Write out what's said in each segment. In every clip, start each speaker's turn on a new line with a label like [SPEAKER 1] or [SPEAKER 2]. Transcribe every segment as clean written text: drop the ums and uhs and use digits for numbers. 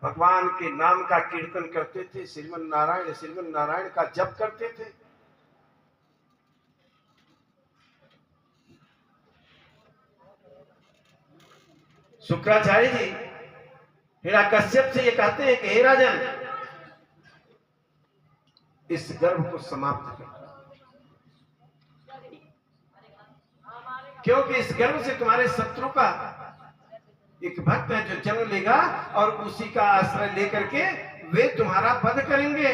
[SPEAKER 1] भगवान के नाम का कीर्तन करते थे, श्रीमन नारायण का जप करते थे। शुक्राचार्य जी हिरण्यकश्यप से ये कहते हैं कि हे राजन, इस गर्भ को समाप्त कर, क्योंकि इस गर्भ से तुम्हारे शत्रु का एक भक्त है जो जन्म लेगा और उसी का आश्रय लेकर के वे तुम्हारा वध करेंगे।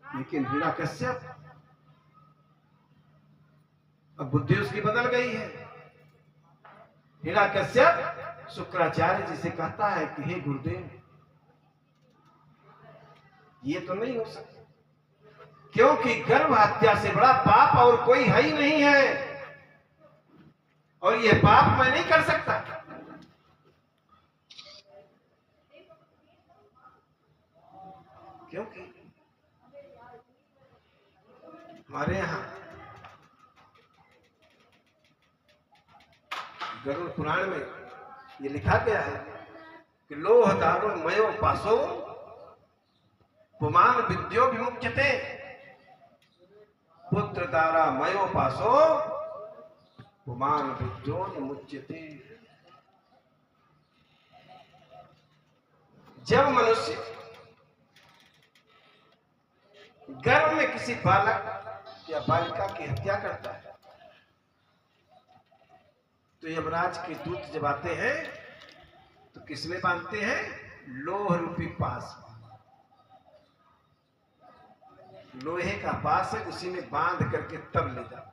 [SPEAKER 1] लेकिन हिरण्यकश्यप अब बुद्धि उसकी बदल गई है। हिरण्यकश्यप शुक्राचार्य जी से कहता है कि हे गुरुदेव, ये तो नहीं हो सकता, क्योंकि गर्भ हत्या से बड़ा पाप और कोई है ही नहीं है, और ये पाप मैं नहीं कर सकता। क्योंकि हमारे यहां गरुड़ पुराण में ये लिखा गया है कि लोह दारुण मयो पासो पुमान विद्यो विमुच्यते, पुत्र दारा मयो पासो पुमान विद्यो विमुच्यते। जब मनुष्य गर्भ में किसी बालक या बालिका की हत्या करता है तो यमराज के दूत जब आते हैं तो किसमें बांधते हैं? लोह रूपी पास, लोहे का पास है, उसी में बांध करके तब ले जाते।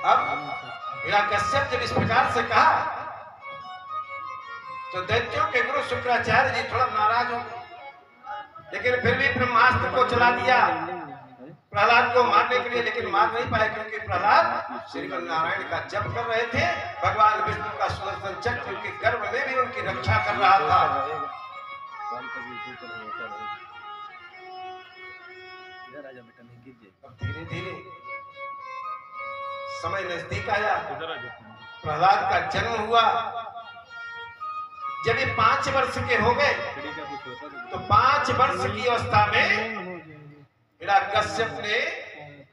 [SPEAKER 1] अब हिरण्यकश्यप जब इस प्रकार से कहा तो दैत्यों के गुरु शुक्राचार्य जी थोड़ा नाराज हो गए, लेकिन फिर भी ब्रह्मास्त्र को चला दिया प्रहलाद को मारने के लिए, लेकिन मार नहीं पाए क्योंकि प्रहलाद श्रीमन नारायण का जप कर रहे थे। भगवान विष्णु का सुदर्शन चक्र उनके गर्भ में भी उनकी रक्षा कर रहा था। अब धीरे धीरे समय नजदीक आया, प्रहलाद का जन्म हुआ। जब ये 5 वर्ष के हो गए तो 5 वर्ष की अवस्था में हिरण्यकश्यप ने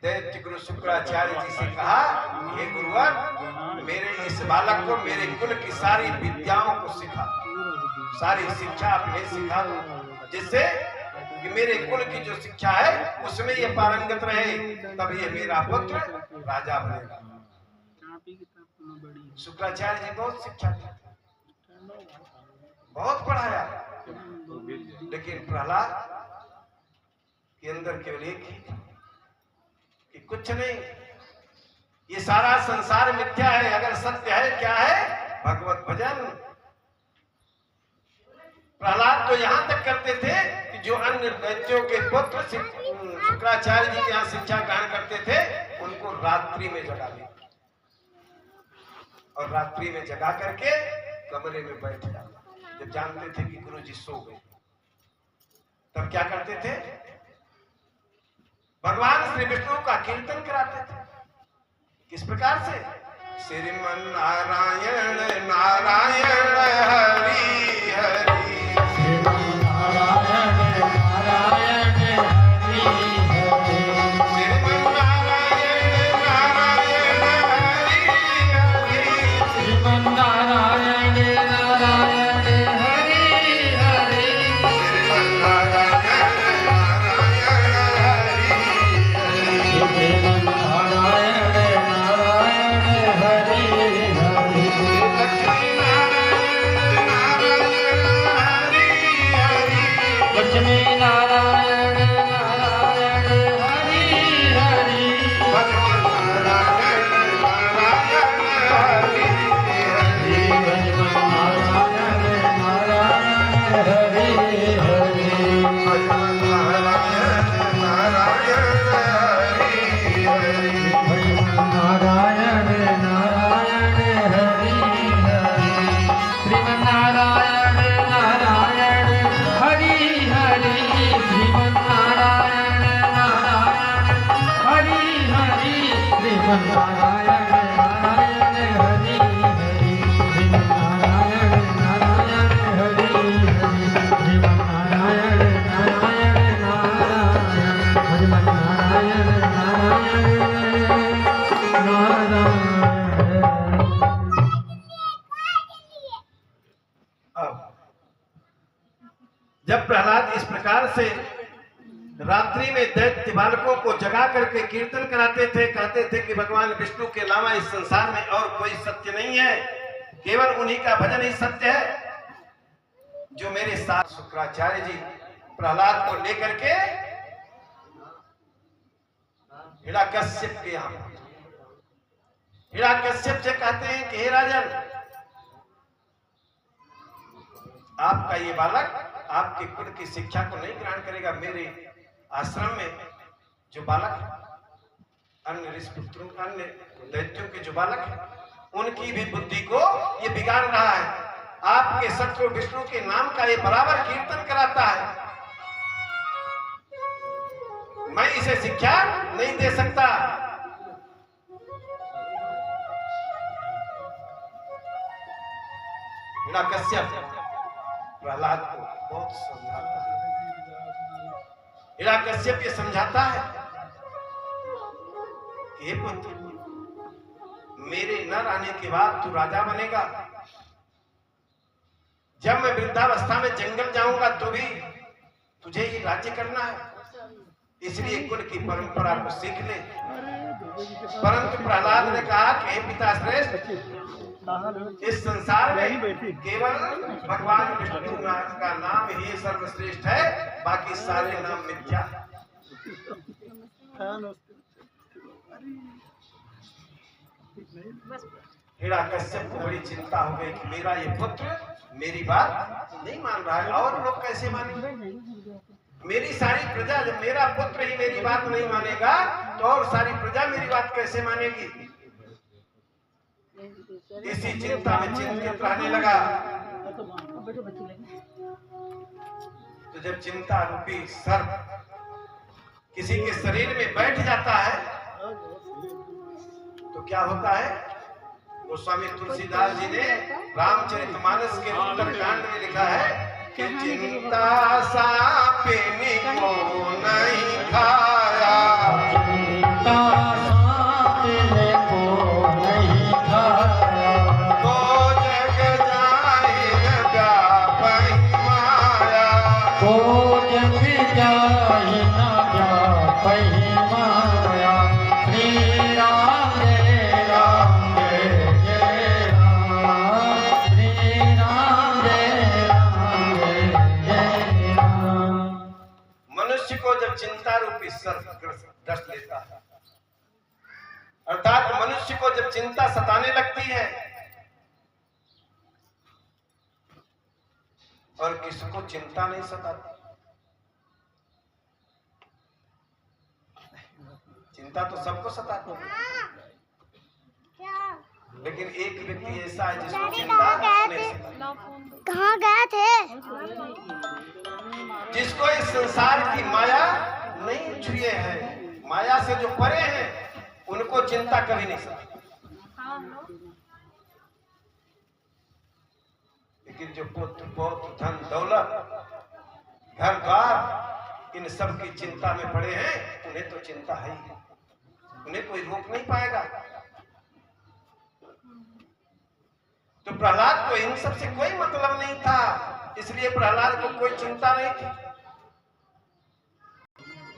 [SPEAKER 1] दैत्य गुरु शुक्राचार्य जी से कहा, हे गुरुवर, मेरे इस बालक को मेरे कुल की सारी विद्याओं को सिखा, सारी शिक्षा अपने सिखा दो, जिससे कि मेरे कुल की जो शिक्षा है उसमें ये पारंगत रहे, तब ये मेरा पुत्र राजा बनेगा। शुक्राचार्य जी बहुत शिक्षा दी, बहुत पढ़ाया, लेकिन प्रहलाद के अंदर केवल एक ही था कि कुछ नहीं, ये सारा संसार मिथ्या है, अगर सत्य है क्या है? भगवत भजन। प्रहलाद तो यहां तक करते थे कि जो अन्य दैत्यों के पुत्र शुक्राचार्य जी के यहां शिक्षा ग्रहण करते थे उनको रात्रि में जगा देते, और रात्रि में जगा करके कमरे में बैठ जाते। जब जानते थे कि गुरु जी सो गए तब क्या करते थे? भगवान श्री विष्णु का कीर्तन कराते थे। किस प्रकार से? श्रीमन नारायण नारायण हरि हरि, श्रीमन नारायण नारायण हरि हरि, श्रीमन नारायण नारायण हरि हरि, श्रीमन नारायण नारायण हरि हरि, श्रीमन नारायण
[SPEAKER 2] नारायण
[SPEAKER 1] से रात्रि में दैत्य बालकों को जगा करके कीर्तन कराते थे, कहते थे कि भगवान विष्णु के अलावा इस संसार में और कोई सत्य नहीं है, केवल उन्हीं का भजन ही सत्य है। जो मेरे साथ शुक्राचार्य जी प्रहलाद को लेकर के हिरण्यकश्यप के यहाँ, हिरण्यकश्यप से कहते हैं कि हे राजन, आपका ये बालक आपके कुल की शिक्षा को नहीं ग्रहण करेगा। मेरे आश्रम में जो बालक अन्य ऋषिपुत्रों, अन्य दैत्यों के जो बालक है, उनकी भी बुद्धि को ये बिगाड़ रहा है। आपके शत्रु विष्णु के नाम का ये बराबर कीर्तन कराता है। मैं इसे शिक्षा नहीं दे सकता। हिरण्यकश्यप प्रहलाद को बहुत समझाता है। हिरण्यकश्यप ये समझाता है कि हे पुत्र, मेरे न रहने के बाद तू राजा बनेगा। जब मैं वृद्धावस्था में जंगल जाऊंगा तो भी तुझे ही राज्य करना है, इसलिए कुल की परंपरा को सीख ले। परंतु प्रहलाद ने कहा कि हे पिता श्रेष्ठ, इस संसार में केवल भगवान विष्णु का नाम ही सर्वश्रेष्ठ है, बाकी सारे नाम मिथ्या है। हिरण्यकश्यप को बड़ी चिंता हो गई कि मेरा ये पुत्र मेरी बात नहीं मान रहा है, और लोग कैसे मानेंगे? मेरी सारी प्रजा, जब मेरा पुत्र ही मेरी बात नहीं मानेगा तो और सारी प्रजा मेरी बात कैसे मानेगी? इसी चिंता में चिंतित रहने लगा। तो जब चिंता रूपी सर्प किसी के शरीर में बैठ जाता है तो क्या होता है? गोस्वामी तुलसीदास जी ने रामचरितमानस के उत्तरकांड में लिखा है कि चिंता सापेनी को नहीं खाया, चिंता सापेनी को नहीं खाया, तो जग जाहिर व्यापी माया, तो जग जाहिर व्यापी माया। श्री राम जय राम जय जय राम, श्री राम जय राम जय जय राम। मनुष्य को जब चिंता रूपी सर्प ग्रस्त लेता है, अर्थात मनुष्य को जब चिंता सताने लगती है, और किसको चिंता नहीं सताती? चिंता तो सबको सताती है, लेकिन एक व्यक्ति ऐसा है जिसको चिंता नहीं सताती।
[SPEAKER 2] कहाँ गए थे?
[SPEAKER 1] जिसको इस संसार की माया नहीं छुए है, माया से जो परे हैं, उनको चिंता कभी नहीं सताती। लेकिन जो पुत्र पौत्र धन दौलत घर द्वार इन सब की चिंता में पड़े हैं, उन्हें तो चिंता है ही, उन्हें कोई रोक नहीं पाएगा। तो प्रहलाद को इन सब से कोई मतलब नहीं था, इसलिए प्रहलाद को कोई चिंता नहीं थी।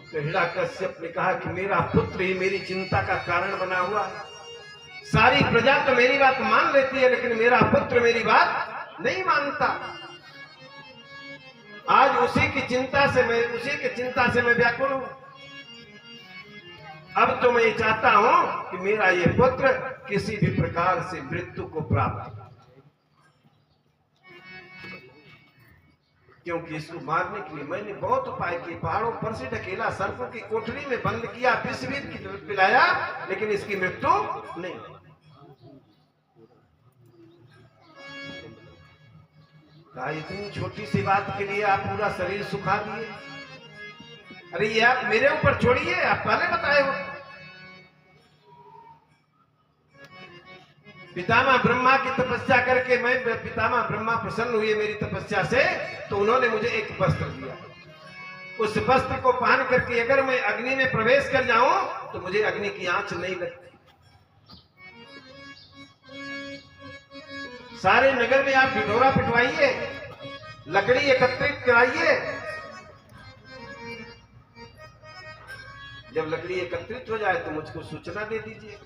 [SPEAKER 1] तो हिरण्यकश्यप ने कहा कि मेरा पुत्र ही मेरी चिंता का कारण बना हुआ है। सारी प्रजा तो मेरी बात मान लेती है, लेकिन मेरा पुत्र मेरी बात नहीं मानता। आज उसी की चिंता से मैं व्याकुल हूं। अब तो मैं ये चाहता हूं कि मेरा ये पुत्र किसी भी प्रकार से मृत्यु को प्राप्त, क्योंकि इसको मारने के लिए मैंने बहुत उपाय किए। पहाड़ों पर से ढकेला, सर्पों की कोठरी में बंद किया, विष भी पिलाया, लेकिन इसकी मृत्यु नहीं। कहा इतनी छोटी सी बात के लिए आप पूरा शरीर सुखा दिए? अरे ये आप मेरे ऊपर छोड़िए, आप पहले बताए हो। पितामह ब्रह्मा की तपस्या करके पितामह ब्रह्मा प्रसन्न हुए मेरी तपस्या से, तो उन्होंने मुझे एक वस्त्र दिया। उस वस्त्र को पहन करके अगर मैं अग्नि में प्रवेश कर जाऊं तो मुझे अग्नि की आंच नहीं लगती। सारे नगर में आप ढिढोरा पिटवाइए, लकड़ी एकत्रित कराइए, जब लकड़ी एकत्रित हो जाए तो मुझको सूचना दे दीजिए,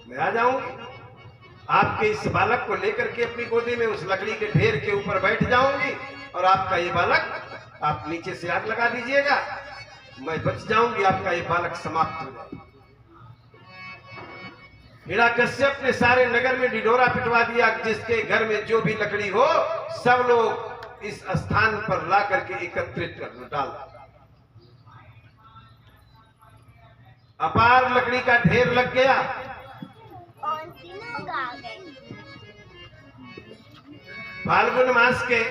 [SPEAKER 1] मैं आ जाऊंगी। आपके इस बालक को लेकर के अपनी गोदी में उस लकड़ी के ढेर के ऊपर बैठ जाऊंगी और आपका ये बालक आप नीचे से आग लगा दीजिएगा, मैं बच जाऊंगी, आपका ये बालक समाप्त हो जाएगा। हिरण्यकश्यप ने सारे नगर में ढिढोरा पिटवा दिया, जिसके घर में जो भी लकड़ी हो सब लोग इस स्थान पर ला करके एकत्रित कर डाल। अपार लकड़ी का ढेर लग गया। फाल्गुन मास के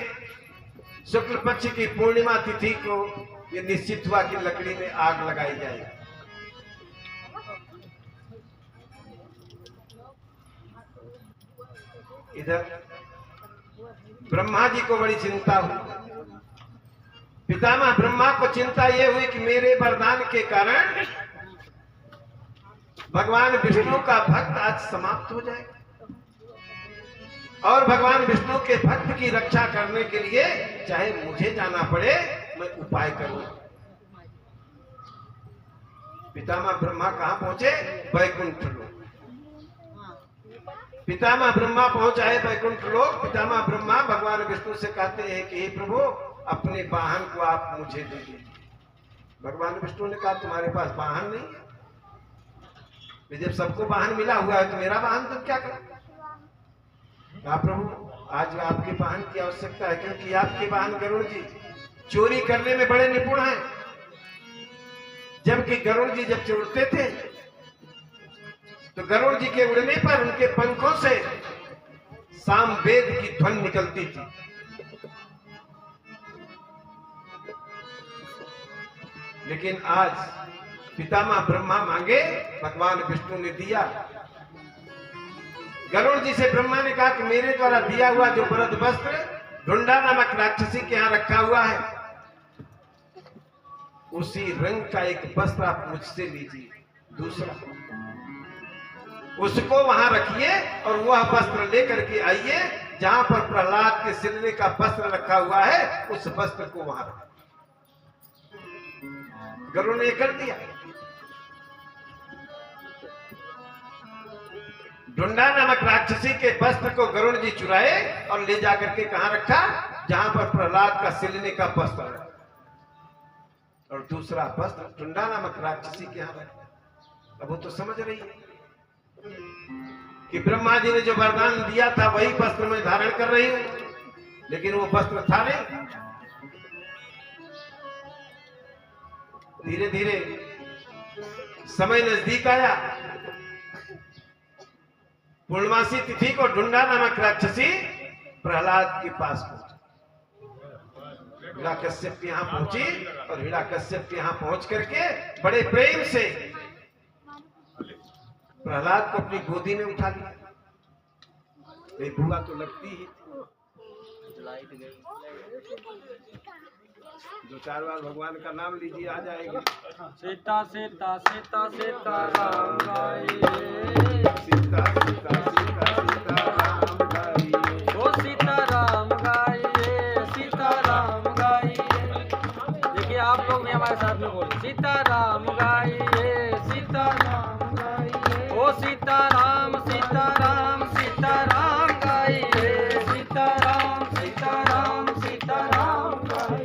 [SPEAKER 1] शुक्ल पक्ष की पूर्णिमा तिथि को यह निश्चित हुआ कि लकड़ी में आग लगाई जाएगी। इधर ब्रह्मा जी को बड़ी चिंता हुई। पितामह ब्रह्मा को चिंता यह हुई कि मेरे वरदान के कारण भगवान विष्णु का भक्त आज समाप्त हो जाएगा, और भगवान विष्णु के भक्त की रक्षा करने के लिए चाहे मुझे जाना पड़े, मैं उपाय करूं। पितामह ब्रह्मा कहां पहुंचे? वैकुंठ लोक। पितामह ब्रह्मा पहुंचाए वैकुंठ लोक। पितामह ब्रह्मा भगवान विष्णु से कहते हैं कि हे प्रभु, अपने वाहन को आप मुझे दे दीजिए। भगवान विष्णु ने कहा तुम्हारे पास वाहन नहीं है, जब सबको वाहन मिला हुआ है तो मेरा वाहन तुम क्या करो? कहा प्रभु आज आपके वाहन की आवश्यकता है, क्योंकि आपके वाहन गरुड़ जी चोरी करने में बड़े निपुण हैं। जबकि गरुड़ जी जब उड़ते थे तो गरुड़ जी के उड़ने पर उनके पंखों से सामवेद की ध्वनि निकलती थी। लेकिन आज पितामह ब्रह्मा मांगे, भगवान विष्णु ने दिया। गरुड़ जी से ब्रह्मा ने कहा कि मेरे द्वारा दिया हुआ जो वरद वस्त्र ढूंढा नामक राक्षसी के यहाँ रखा हुआ है, उसी रंग का एक वस्त्र आप मुझसे लीजिए, दूसरा उसको वहां रखिए और वह वस्त्र लेकर के आइए। जहां पर प्रहलाद के सिरने का वस्त्र रखा हुआ है, उस वस्त्र को वहां रखिए। गरुड़ ने कर दिया। ढूंढा नामक राक्षसी के वस्त्र को गरुड़ जी चुराए और ले जाकर के कहां रखा? जहां पर प्रहलाद का सिलने का वस्त्र रखा, और दूसरा वस्त्र ढूंढा नामक राक्षसी के यहां रखा। अब वो तो समझ रही है कि ब्रह्मा जी ने जो वरदान दिया था वही वस्त्र मैं धारण कर रही हूं, लेकिन वो वस्त्र था नहीं। धीरे धीरे समय नजदीक आया। पूर्णमासी तिथि को ढूंढा नामक राक्षसी प्रहलाद के पास पहुंची। हिरण्यकश्यप के यहाँ पहुंची और हिरण्यकश्यप के यहाँ पहुंच करके बड़े प्रेम से प्रहलाद को अपनी गोदी में उठा लिया। बुआ तो लगती ही, दो चार बार भगवान का नाम लीजिए आ जाएगा।
[SPEAKER 2] सीता सीता सीता सीता राम गाइए,
[SPEAKER 1] सीता सीता सीता सीता राम गाइए,
[SPEAKER 2] ओ सीता राम गाइए, सीता राम गाइए। देखिए आप लोग भी हमारे साथ में बोले सीता राम गाइए, सीता राम गाइए, ओ सीता राम सीता राम सीता राम गाइए, सीता राम सीता राम सीता राम गाइए।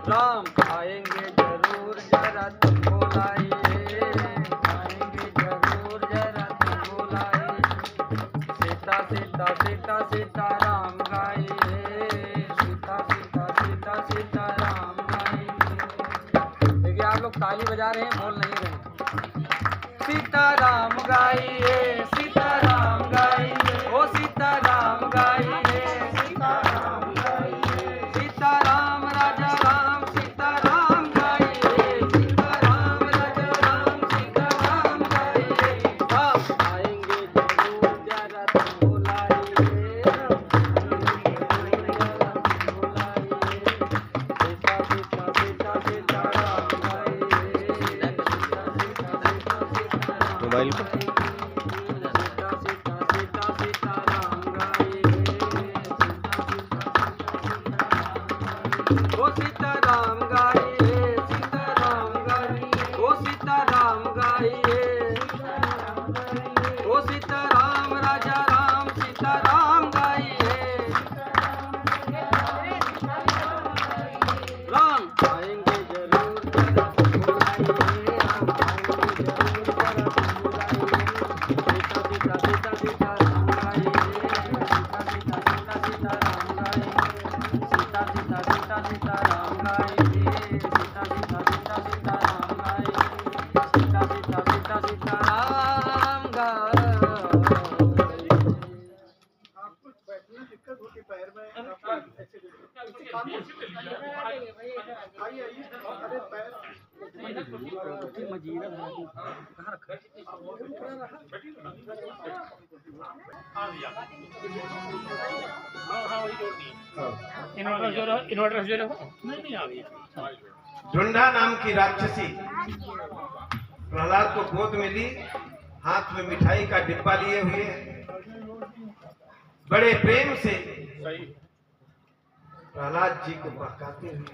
[SPEAKER 2] राम आएंगे जरूर जरा तुम बुलाइए, आएंगे जरूर जरा तुम बुलाइए। सीता सीता सीता सीता राम गाइए, सीता सीता सीता सीता राम गाइए। देखिए आप लोग ताली बजा रहे हैं, बोल नहीं रहे। सीता राम गाइए, सीता राम गाइए, ओ सीता राम गाइए, सीता राम गाइए। सीता राम राजा राम सीता राम गाइए, सीता राम राजा राम सीता राम गाइए। हम आएंगे जरूर जरा तुम बुलाइए, सीता सीता सीता सीता राम गाइए, सीता सीता सीता सीता
[SPEAKER 3] मोबाइल
[SPEAKER 2] सीता सीता सीता सीता राम गाइए, सीता सीता सीता सीता राम गाइए, ओ सीता राम गाइए। राम गाइए, ओ सीताराम राजा राम सीताराम गाइए, राम आएंगे जरूर जरा तुम बुलाइए, राम आएंगे जरूर जरा तुम बुलाइए, सीता सीता सीता सीता राम गाइए, सीता सीता सीता सीता राम गाइए, सीता सीता सीता सीता राम गाइए, सीता सीता सीता सीता राम गाइए, सीता सीता सीता सीता राम गाइए।
[SPEAKER 3] आपको बैठने दिक्कत होती पैर में आइए आइए अरे पैर
[SPEAKER 2] मजीरा कहाँ रखा
[SPEAKER 4] इन्वर्टर जो नहीं आ गई।
[SPEAKER 1] ढूंढा नाम की राक्षसी प्रहलाद को गोद में ली, हाथ में मिठाई का डिब्बा लिए हुए बड़े प्रेम से प्रहलाद जी को बहकाते हुए,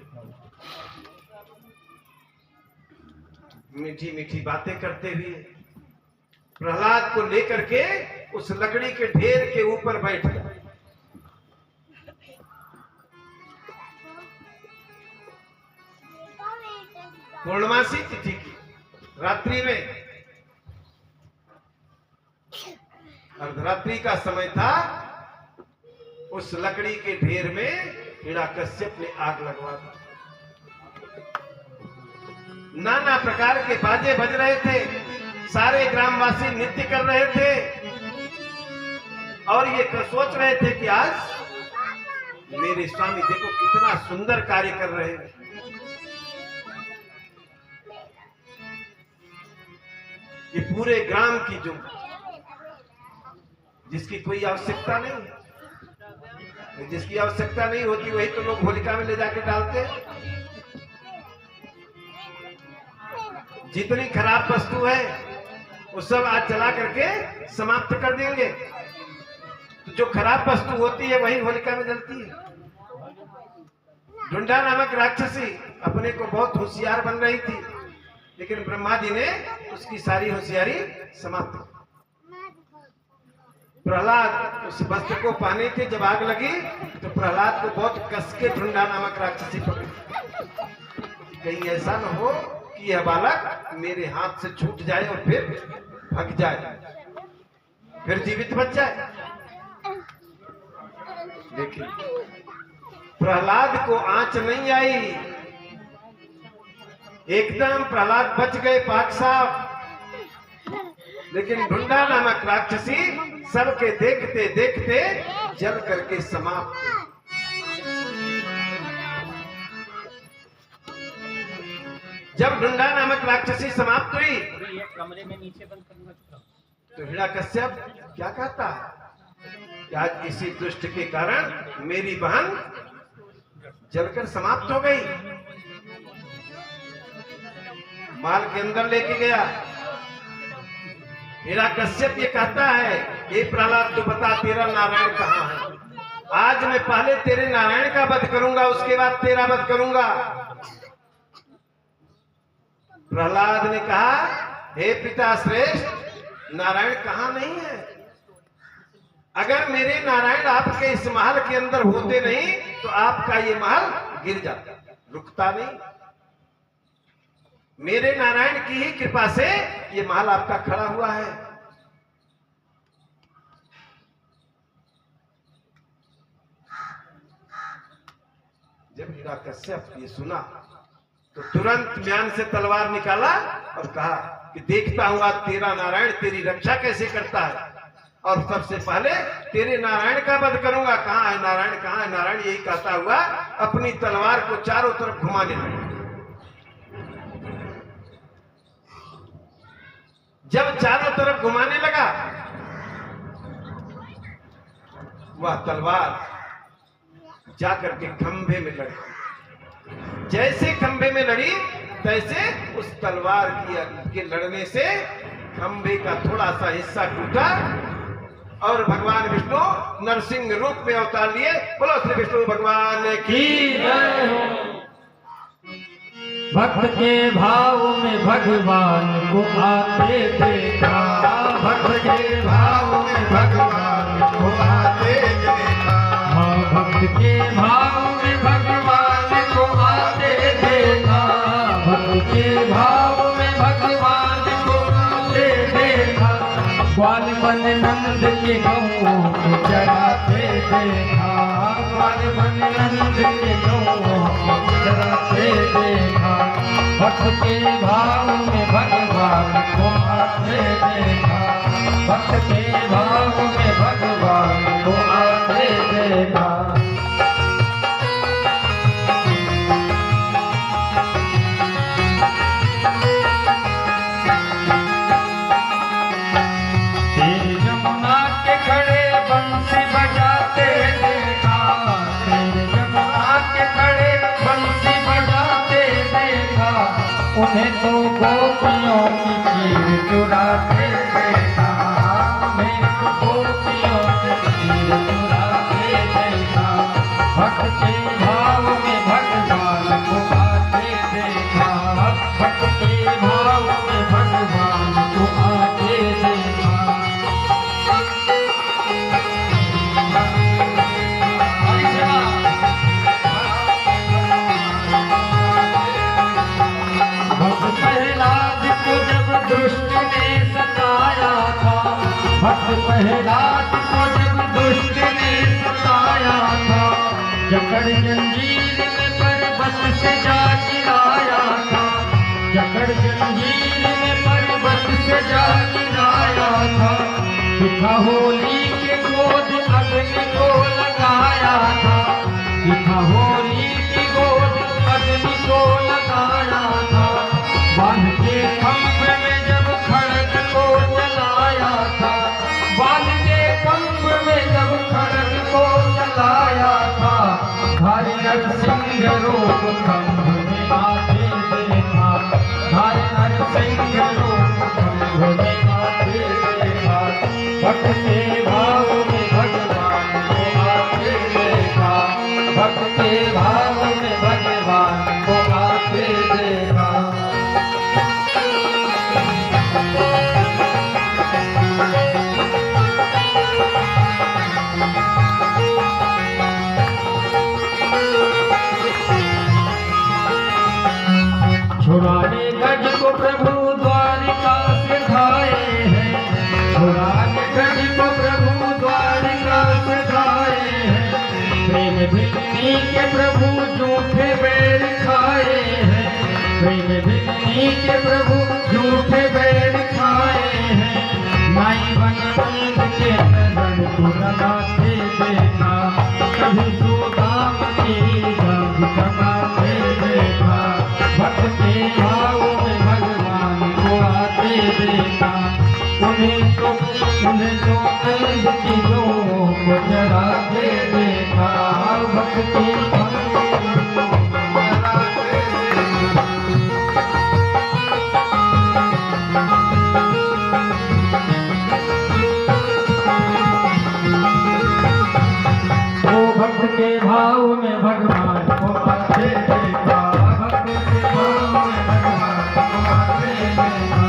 [SPEAKER 1] मीठी मीठी बातें करते हुए प्रहलाद को लेकर के उस लकड़ी के ढेर के ऊपर बैठ गए। पूर्णमासी तिथि की रात्रि में अर्धरात्रि का समय था। उस लकड़ी के ढेर में हिरण्यकश्यप ने आग लगवा दी। नाना प्रकार के बाजे बज रहे थे, सारे ग्रामवासी नृत्य कर रहे थे और ये सोच रहे थे कि आज मेरे स्वामी देखो कितना सुंदर कार्य कर रहे हैं। ये पूरे ग्राम की जो जिसकी कोई आवश्यकता नहीं, जिसकी आवश्यकता नहीं होती वही तो लोग होलिका में ले जाके डालते। जितनी खराब वस्तु है वो सब आज जला करके समाप्त कर देंगे। तो जो खराब वस्तु होती है वही होलिका में जलती है। ढूंढा नामक राक्षसी अपने को बहुत होशियार बन रही थी, लेकिन ब्रह्मा जी ने उसकी सारी होशियारी समाप्त की। प्रहलाद उस वस्त्र को पाने के जब आग लगी तो प्रहलाद को बहुत कस के ढूंढा नामक राक्षसी पकड़ी। कहीं ऐसा न हो कि यह बालक मेरे हाथ से छूट जाए और फिर भाग जाए, फिर जीवित बच जाए। देखिए प्रहलाद को आंच नहीं आई, एकदम प्रहलाद बच गए पाक साहब। लेकिन ढूंढा नामक राक्षसी सबके देखते देखते जल करके समाप्त। जब ढूंढा नामक राक्षसी समाप्त हुई
[SPEAKER 4] कमरे में नीचे बंद करना
[SPEAKER 1] तो हिरण्यकश्यप क्या कहता है, आज इसी दुष्ट के कारण मेरी बहन जलकर समाप्त हो गई। माल के अंदर लेके गया। हिरण्यकश्यप ये कहता है, हे प्रहलाद तू बता तेरा नारायण कहाँ है। आज मैं पहले तेरे नारायण का वध करूंगा, उसके बाद तेरा वध करूंगा। प्रहलाद ने कहा, हे पिता श्रेष्ठ नारायण कहाँ नहीं है। अगर मेरे नारायण आपके इस महल के अंदर होते नहीं तो आपका ये महल गिर जाता, रुकता नहीं। मेरे नारायण की ही कृपा से ये महल आपका खड़ा हुआ है। जब हिरण्यकश्यप ये सुना तो तुरंत म्यान से तलवार निकाला और कहा कि देखता हूं आज तेरा नारायण तेरी रक्षा कैसे करता है, और सबसे पहले तेरे नारायण का वध करूंगा। कहाँ है नारायण, कहाँ है नारायण, यही कहता हुआ अपनी तलवार को चारों तरफ घुमाने लगा। जब चारों तरफ घुमाने लगा वह तलवार जाकर के खंभे में लड़ी। जैसे खंभे में लड़ी तैसे उस तलवार के लड़ने से खंभे का थोड़ा सा हिस्सा टूटा और भगवान विष्णु नरसिंह रूप में अवतार लिए। बोलो श्री विष्णु भगवान की जय हो।
[SPEAKER 2] भक्त के भाव में भगवान को आते देखा, भक्त के भाव में भगवान को आते देखा। हाँ, भक्त के भाव में भगवान को आते देखा, भक्त के भाव में भगवान को आते देखा। ग्वाल बन नंद के गौओं को चराते देखा, ग्वाल बन नंद के गौओं को चराते देखा। भक्त के भाव में भगवान को आते देखा, भक्त के भाव में भगवान को आते देखा। तेरे जमुना के खड़े बंसी बजाते देखा, तेरे जमुना के खड़े बंसी बजाते देखा। उन्हें तो गोपियों की चीर चुराते देखा, उन्हें तो गोपियों की चीर चुराते देखा। भक्त के भाव में भगवान को आते देखा, भक्त के भाव में भगवान को आते देखा। भक्त प्रहलाद को जब दुष्ट ने सताया था, भक्त प्रहलाद को जब दुष्ट ने सताया था। जकड़ जंजीर में पर्वत से जा गिराया था, जकड़ जंजीर में पर्वत से जा गिराया था। पिता होली के गोद अग्नि को लगाया था, पिता होली की गोद अग्नि को लगाया था। बांध के खंभ में जब खड़ग को जलाया था, बांध के खंभ में जब खड़ग को जलाया था। धारी नरसिंह रूप खंभ में आते देखा, धारी नरसिंह रूप खंभ में आते देखा। भक्त के भाव में भगवान को आते देखा, भक्त के भाव में भगवान को आते देखा। छुड़ाने गज को प्रभु द्वारिका से धाए हैं, छुड़ाने गज को प्रभु द्वारिका से धाए हैं। प्रेम भिखनी के प्रभु झूठे बैर खाए हैं, प्रेम भिखनी के प्रभु झूठे बैर खाए हैं। नाई बन बंद के नजर को लगाते देखा, कभी सुदाम की गंध कमाते देखा। भक्त के भाव में भगवान को आते देखा, उन्हें तो नंद की गौओं को चराते देखा। भक्त के भाव में भक्त के भाव में भगवान को आते देखा, भक्त के भाव में भगवान को आते देखा,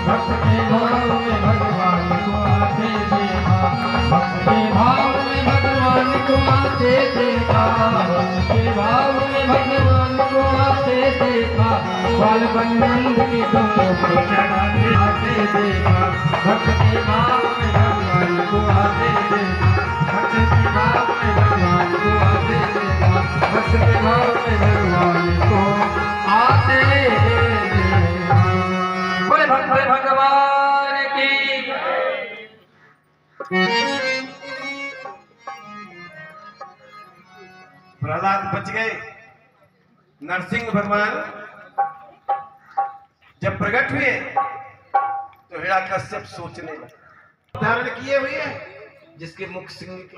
[SPEAKER 2] भक्त के भाव में भगवान को आते देखा, भक्त के भाव में भगवान को आते देखा, भक्त के भाव में भगवान को आते देखा। बाल बंद के गौओं को चढ़ाते आते देखा, भक्त के भाव में भगवान को आते देखा, भक्त के भाव में भगवान को आते देखा, भक्त के भाव में भगवान को आते देखा। बोले भक्त भगवान की।
[SPEAKER 1] प्रहलाद बच गए। नरसिंह भगवान जब प्रकट हुए तो हिरण्यकश्यप सोचने लगा, धारण किए हुए जिसके मुख सिंह के,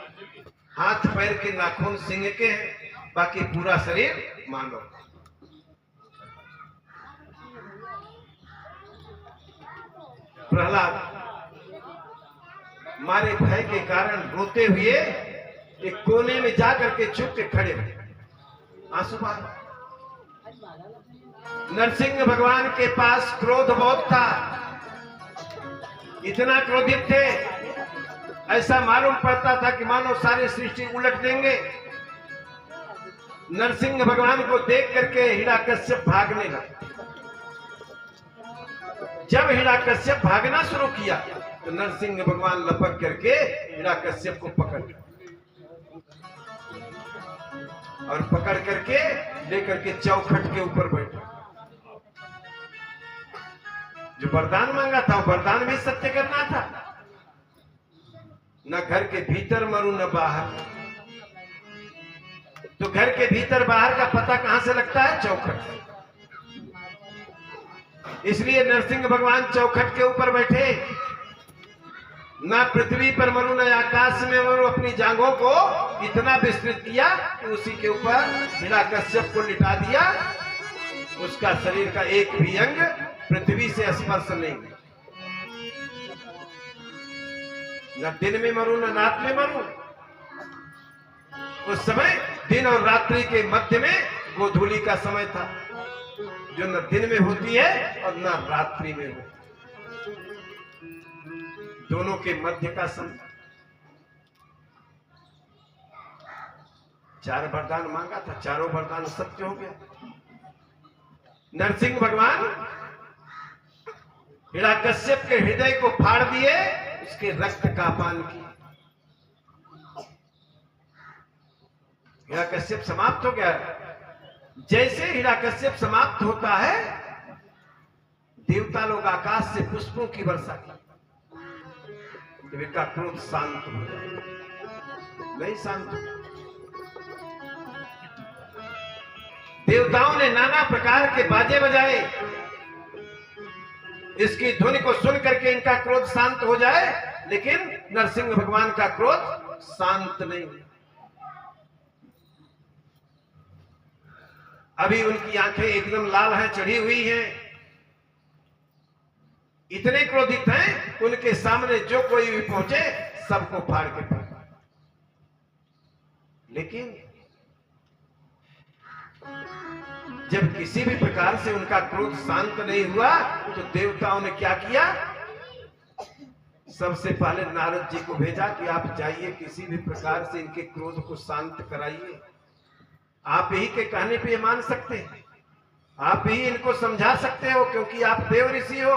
[SPEAKER 1] हाथ पैर के नाखून सिंह के हैं, बाकी पूरा शरीर मानव। प्रहलाद मारे भय के कारण रोते हुए एक कोने में जाकर के चुप के खड़े रहे, आंसू बहा। नरसिंह भगवान के पास क्रोध बहुत था, इतना क्रोधित थे, ऐसा मालूम पड़ता था कि मानो सारी सृष्टि उलट देंगे। नरसिंह भगवान को देख करके हिरण्यकश्यप भागने लगा। जब हिरण्यकश्यप भागना शुरू किया तो नरसिंह भगवान लपक करके हिरण्यकश्यप को पकड़ लिया और पकड़ करके लेकर के चौखट के ऊपर बैठा। जो वरदान मांगा था वो वरदान भी सत्य करना था। न घर के भीतर मरूं न बाहर, तो घर के भीतर बाहर का पता कहां से लगता है? चौखट से। इसलिए नरसिंह भगवान चौखट के ऊपर बैठे। ना पृथ्वी पर मरूं न आकाश में मरूं, अपनी जांघों को इतना विस्तृत किया कि उसी के ऊपर हिरण्यकश्यप को लिटा दिया। उसका शरीर का एक भी अंग पृथ्वी से स्पर्श नहीं। न दिन में मरूं न रात में मरूं। उस समय दिन और रात्रि के मध्य में गोधूली का समय था, जो न दिन में होती है और न रात्रि में होती, दोनों के मध्य का समय। 4 वरदान मांगा था, चारों वरदान सत्य हो गया। नरसिंह भगवान हिरण्यकश्यप के हृदय को फाड़ दिए, उसके रक्त का पान किया। हिरण्यकश्यप समाप्त हो गया। जैसे हिरण्यकश्यप समाप्त होता है, देवता लोग आकाश से पुष्पों की वर्षा की, का क्रोध शांत हो जाए। नहीं शांत हो। देवताओं ने नाना प्रकार के बाजे बजाए, इसकी ध्वनि को सुन करके इनका क्रोध शांत हो जाए, लेकिन नरसिंह भगवान का क्रोध शांत नहीं। अभी उनकी आंखें एकदम लाल हैं, चढ़ी हुई हैं, इतने क्रोधित हैं, उनके सामने जो कोई भी पहुंचे सबको फाड़ के फेंक। लेकिन जब किसी भी प्रकार से उनका क्रोध शांत नहीं हुआ तो देवताओं ने क्या किया? सबसे पहले नारद जी को भेजा कि आप जाइए, किसी भी प्रकार से इनके क्रोध को शांत कराइए। आप ही के कहने पे ये मान सकते हैं, आप ही इनको समझा सकते हो, क्योंकि आप देव ऋषि हो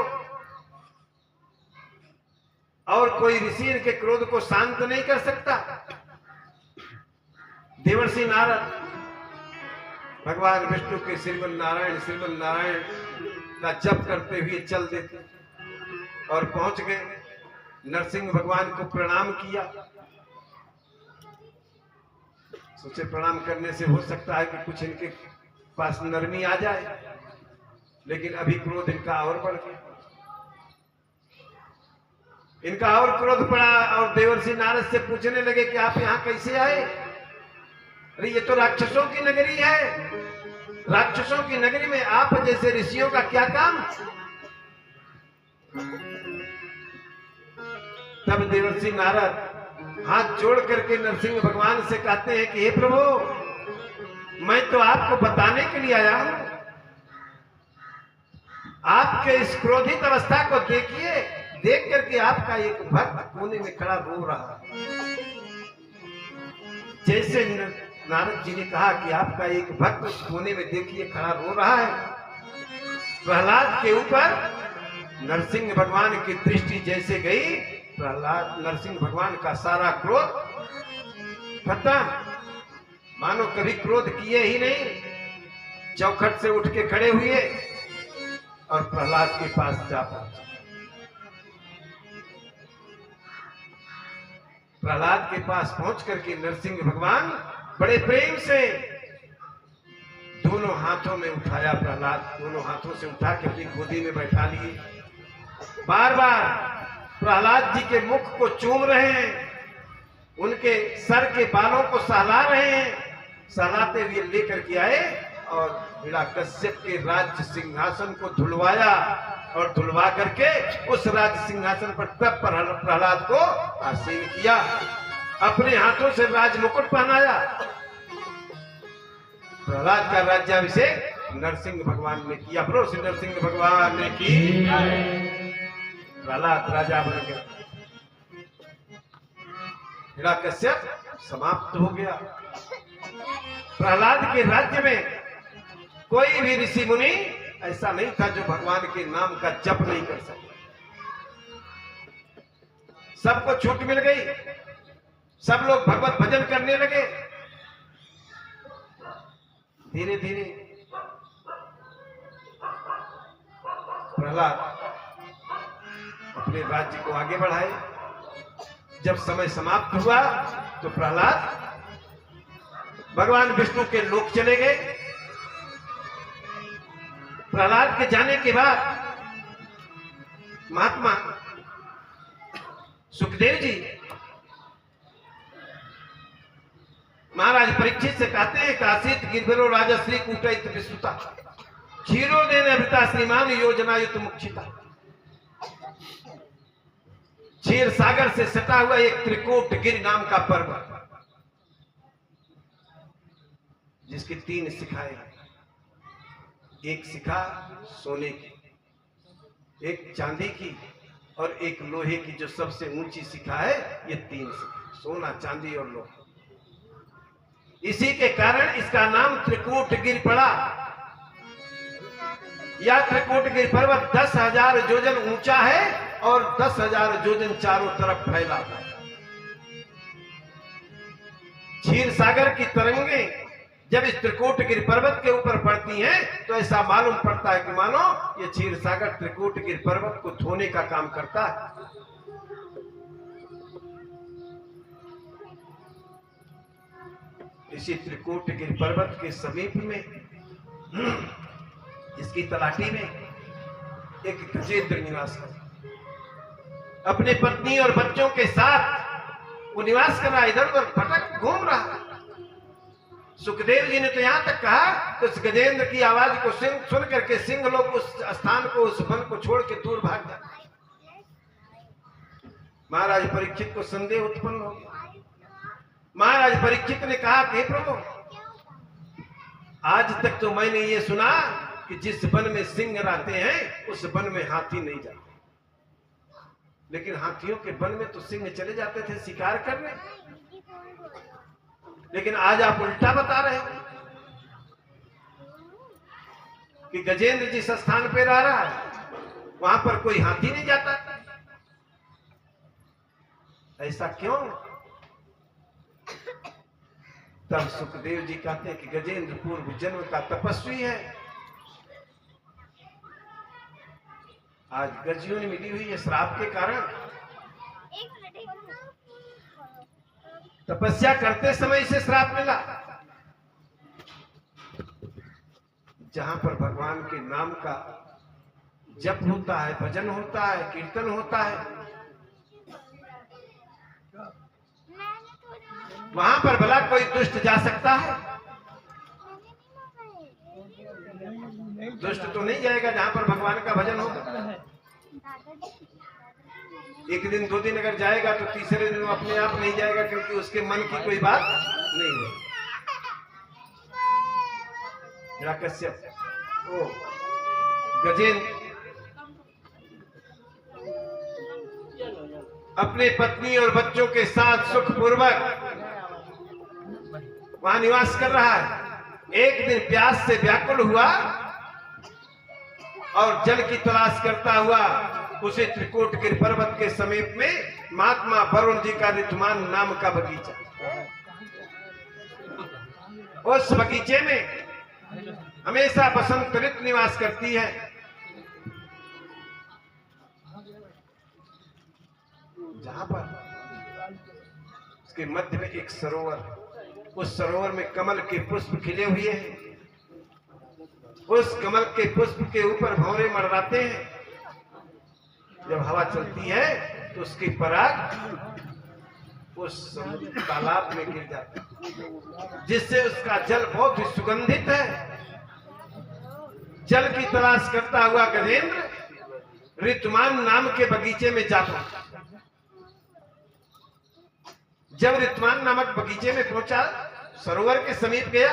[SPEAKER 1] और कोई ऋषि इनके क्रोध को शांत नहीं कर सकता। देवर्षि नारद भगवान विष्णु के श्रीमन नारायण का जप करते हुए चल देते और पहुंच गए। नरसिंह भगवान को प्रणाम किया। सोचे प्रणाम करने से हो सकता है कि कुछ इनके पास नरमी आ जाए, लेकिन अभी क्रोध इनका और बढ़ गया। इनका और क्रोध पड़ा और देवर्षि नारद से पूछने लगे कि आप यहां कैसे आए? अरे ये तो राक्षसों की नगरी है, राक्षसों की नगरी में आप जैसे ऋषियों का क्या काम? तब देवर्षि नारद हाथ जोड़ करके नरसिंह भगवान से कहते हैं कि हे प्रभु, मैं तो आपको बताने के लिए आया हूं, आपके इस क्रोधित अवस्था को देखिए। देख करके आपका एक भक्त कोने में खड़ा रो रहा। जैसे नारद जी ने कहा कि आपका एक भक्त उस कोने में देखिए खड़ा रो रहा है, प्रहलाद के ऊपर नरसिंह भगवान की दृष्टि जैसे गई, प्रहलाद नरसिंह भगवान का सारा क्रोध खत्म, मानो कभी क्रोध किए ही नहीं। चौखट से उठ के खड़े हुए और प्रहलाद के पास जा पहुंचे। प्रहलाद के पास पहुंच करके नरसिंह भगवान बड़े प्रेम से दोनों हाथों में उठाया। प्रहलाद दोनों हाथों से उठा के अपनी गोदी में बैठा लिए। बार बार प्रहलाद जी के मुख को चूम रहे हैं, उनके सर के बालों को सहला रहे हैं। सहलाते हुए लेकर के आए और हिरण्यकश्यप के राज्य सिंहासन को धुलवाया और धुलवा करके उस राज्य सिंहासन पर तब प्रहलाद को आसीन किया। अपने हाथों से राज मुकुट पहनाया। प्रहलाद का राज्याभिषेक नरसिंह भगवान ने किया। बोलो श्री नरसिंह भगवान ने की। प्रहलाद राजा बन गया, हिरण्यकश्यप समाप्त हो गया। प्रहलाद के राज्य में कोई भी ऋषि मुनि ऐसा नहीं था जो भगवान के नाम का जप नहीं कर सकता। सबको छूट मिल गई, सब लोग भगवत भजन करने लगे। धीरे धीरे प्रहलाद अपने राज्य को आगे बढ़ाए। जब समय समाप्त हुआ तो प्रहलाद भगवान विष्णु के लोक चले गए। प्रहलाद के जाने के बाद महात्मा सुखदेव जी महाराज परीक्षित से कहते हैं, काशित गिरधरो राजश्री कूटैत विस्तुता क्षीरोदेन अमृता श्रीमान योजना युत मुक्षिता। क्षीर सागर से सटा हुआ एक त्रिकूट गिर नाम का पर्वत, जिसकी 3 शिखाएं हैं। एक शिखा सोने की, एक चांदी की और एक लोहे की। जो सबसे ऊंची शिखा है, ये 3 शिखा, सोना, चांदी और लोहा। इसी के कारण इसका नाम त्रिकूट गिर पड़ा। यह त्रिकूट गिर पर्वत 10,000 योजन ऊंचा है और 10,000 योजन चारों तरफ फैला हुआ है। क्षीर सागर की तरंगें जब इस त्रिकूट गिर पर्वत के ऊपर पड़ती हैं तो ऐसा मालूम पड़ता है कि मानो ये क्षीर सागर त्रिकूट गिर पर्वत को धोने का काम करता है। इसी त्रिकूट गिर पर्वत के समीप में इसकी तलाटी में एक गजेंद्र निवास कर अपने पत्नी और बच्चों के साथ वो निवास कर रहा, इधर उधर भटक घूम रहा। सुखदेव जी ने तो यहां तक कहा कि उस गजेंद्र की आवाज को सुन करके सिंह लोग उस स्थान को, उस वन को छोड़ के दूर भाग जाते। महाराज परीक्षित को संदेह उत्पन्न हो गया। महाराज परीक्षित ने कहा कि प्रभु, आज तक तो मैंने ये सुना कि जिस वन में सिंह रहते हैं उस वन में हाथी नहीं जाते, लेकिन हाथियों के वन में तो सिंह चले जाते थे शिकार करने। लेकिन आज आप उल्टा बता रहे हो कि गजेंद्र जिस स्थान पे रह रहा है वहां पर कोई हाथी नहीं जाता। ऐसा क्यों? तब सुखदेव जी कहते हैं कि गजेंद्र पूर्व जन्म का तपस्वी है। आज गजियों ने मिली हुई है श्राप के कारण। तपस्या करते समय इसे श्राप मिला। जहां पर भगवान के नाम का जप होता है, भजन होता है, कीर्तन होता है, वहां पर भला कोई दुष्ट जा सकता है? दुष्ट तो नहीं जाएगा जहां पर भगवान का भजन होगा। एक दिन 2 दिन अगर जाएगा तो तीसरे दिन अपने आप नहीं जाएगा, क्योंकि उसके मन की कोई बात नहीं है। हिरण्यकश्यप ओ गजेंद्र अपने पत्नी और बच्चों के साथ सुखपूर्वक वहां निवास कर रहा है। एक दिन प्यास से व्याकुल हुआ और जल की तलाश करता हुआ उसे त्रिकूट गिर पर्वत के समीप में महात्मा वरुण जी का ऋतुमान नाम का बगीचा, उस बगीचे में हमेशा बसंत ऋतु निवास करती है। जहां पर उसके मध्य में एक सरोवर, उस सरोवर में कमल के पुष्प खिले हुए हैं। उस कमल के पुष्प के ऊपर भंवरे मंडराते हैं। जब हवा चलती है तो उसकी पराग उस तालाब में गिर जाता है, जिससे उसका जल बहुत ही सुगंधित है। जल की तलाश करता हुआ गजेंद्र ऋतुमान नाम के बगीचे में जा पहुंचा। जब ऋतुमान नामक बगीचे में पहुंचा, सरोवर के समीप गया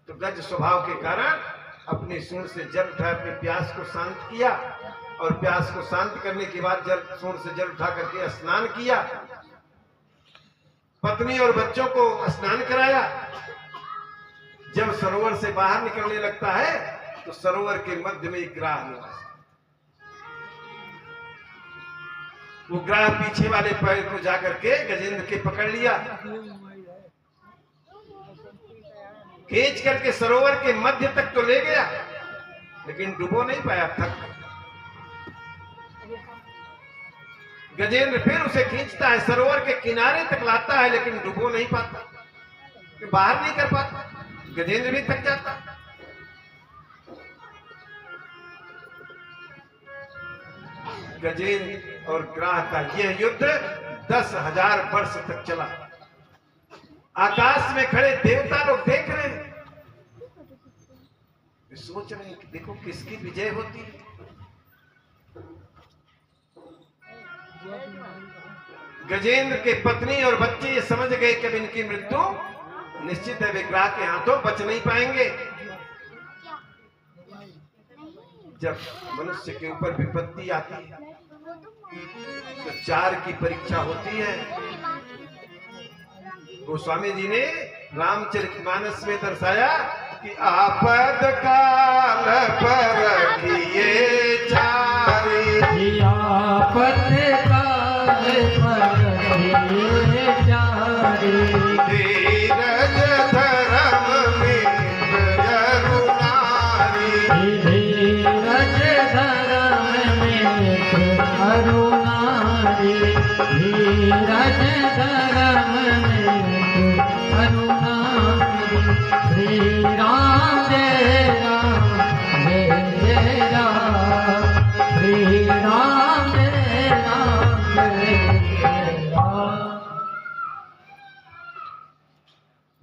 [SPEAKER 1] तो गज स्वभाव के कारण अपनी सूंड से जल उठाया, अपनी प्यास को शांत किया और प्यास को शांत करने के बाद सूंड से जल उठा करके स्नान किया, पत्नी और बच्चों को स्नान कराया। जब सरोवर से बाहर निकलने लगता है तो सरोवर के मध्य में एक ग्राह निवास, वो ग्राह पीछे वाले पैर को जाकर के गजेंद्र के पकड़ लिया, खींच करके सरोवर के मध्य तक तो ले गया, लेकिन डुबो नहीं पाया, थक। गजेंद्र फिर उसे खींचता है, सरोवर के किनारे तक लाता है, लेकिन डुबो नहीं पाता, बाहर नहीं कर पाता। गजेंद्र भी थक जाता। गजेंद्र और ग्राह का यह युद्ध 10,000 वर्ष तक चला। आकाश में खड़े देवता लोग देख रहे हैं, सोच रहे हैं कि देखो किसकी विजय होती है। गजेंद्र के पत्नी और बच्चे ये समझ गए कि अब इनकी मृत्यु निश्चित है, वे ग्राह के हाथों बच नहीं पाएंगे। जब मनुष्य के ऊपर विपत्ति आती है तो 4 की परीक्षा होती है। गोस्वामी जी ने रामचरितमानस में दर्शाया कि आपद काल पर किए चारी,
[SPEAKER 2] आपद काल पर किए चारी,
[SPEAKER 1] धीरज धर्म मित्र अरुणारी,
[SPEAKER 2] धीरज धर्म मित्र अरुणारी, धीरज धर्म मित्र अरुणारी। श्री राम जय राम जय जय राम, श्री राम जय राम जय जय राम।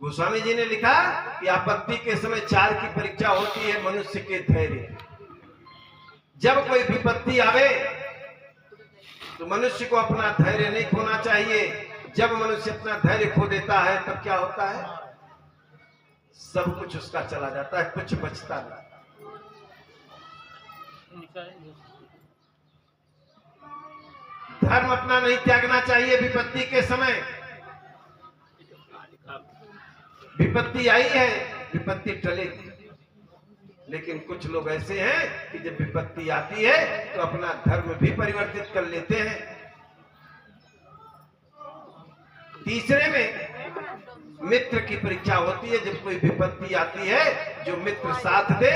[SPEAKER 1] गोस्वामी जी ने लिखा कि आपत्ति के समय 4 की परीक्षा होती है मनुष्य के धैर्य। जब कोई विपत्ति आवे तो मनुष्य को अपना धैर्य नहीं खोना चाहिए। जब मनुष्य अपना धैर्य खो देता है तब क्या होता है, सब कुछ उसका चला जाता है, कुछ बचता नहीं। धर्म अपना नहीं त्यागना चाहिए विपत्ति के समय। विपत्ति आई है, विपत्ति टलेगी, लेकिन कुछ लोग ऐसे हैं कि जब विपत्ति आती है तो अपना धर्म भी परिवर्तित कर लेते हैं। तीसरे में मित्र की परीक्षा होती है। जब कोई विपत्ति आती है, जो मित्र साथ दे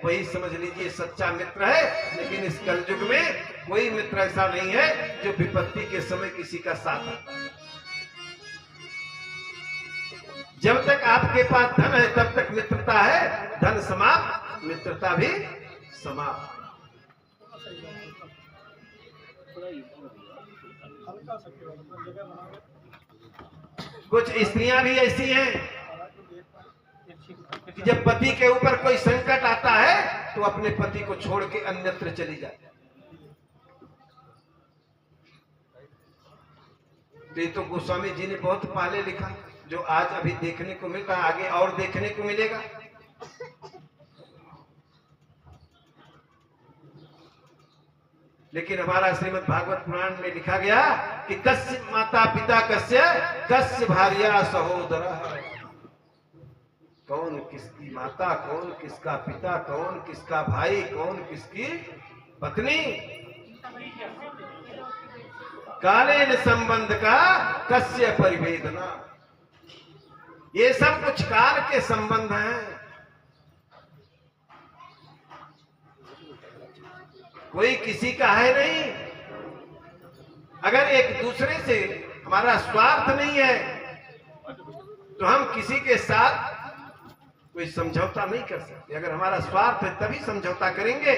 [SPEAKER 1] वही समझ लीजिए सच्चा मित्र है। लेकिन इस कलयुग में कोई मित्र ऐसा नहीं है जो विपत्ति के समय किसी का साथ आता है। जब तक आपके पास धन है तब तक मित्रता है, धन समाप्त मित्रता भी समाप्त। कुछ स्त्रियां भी ऐसी हैं कि जब पति के ऊपर कोई संकट आता है तो अपने पति को छोड़ के अन्यत्र चली जाती है। तो ये तो गोस्वामी जी ने बहुत पहले लिखा, जो आज अभी देखने को मिल रहा है, आगे और देखने को मिलेगा। लेकिन हमारा श्रीमद् भागवत पुराण में लिखा गया कि कस्य माता पिता कस्य भार्या सहोदर। कौन किसकी माता, कौन किसका पिता, कौन किसका भाई, कौन किसकी पत्नी। कालेन संबंध का कस्य परिवेदना। ये सब कुछ काल के संबंध हैं। कोई किसी का है नहीं। अगर एक दूसरे से हमारा स्वार्थ नहीं है तो हम किसी के साथ कोई समझौता नहीं कर सकते। अगर हमारा स्वार्थ है तभी समझौता करेंगे।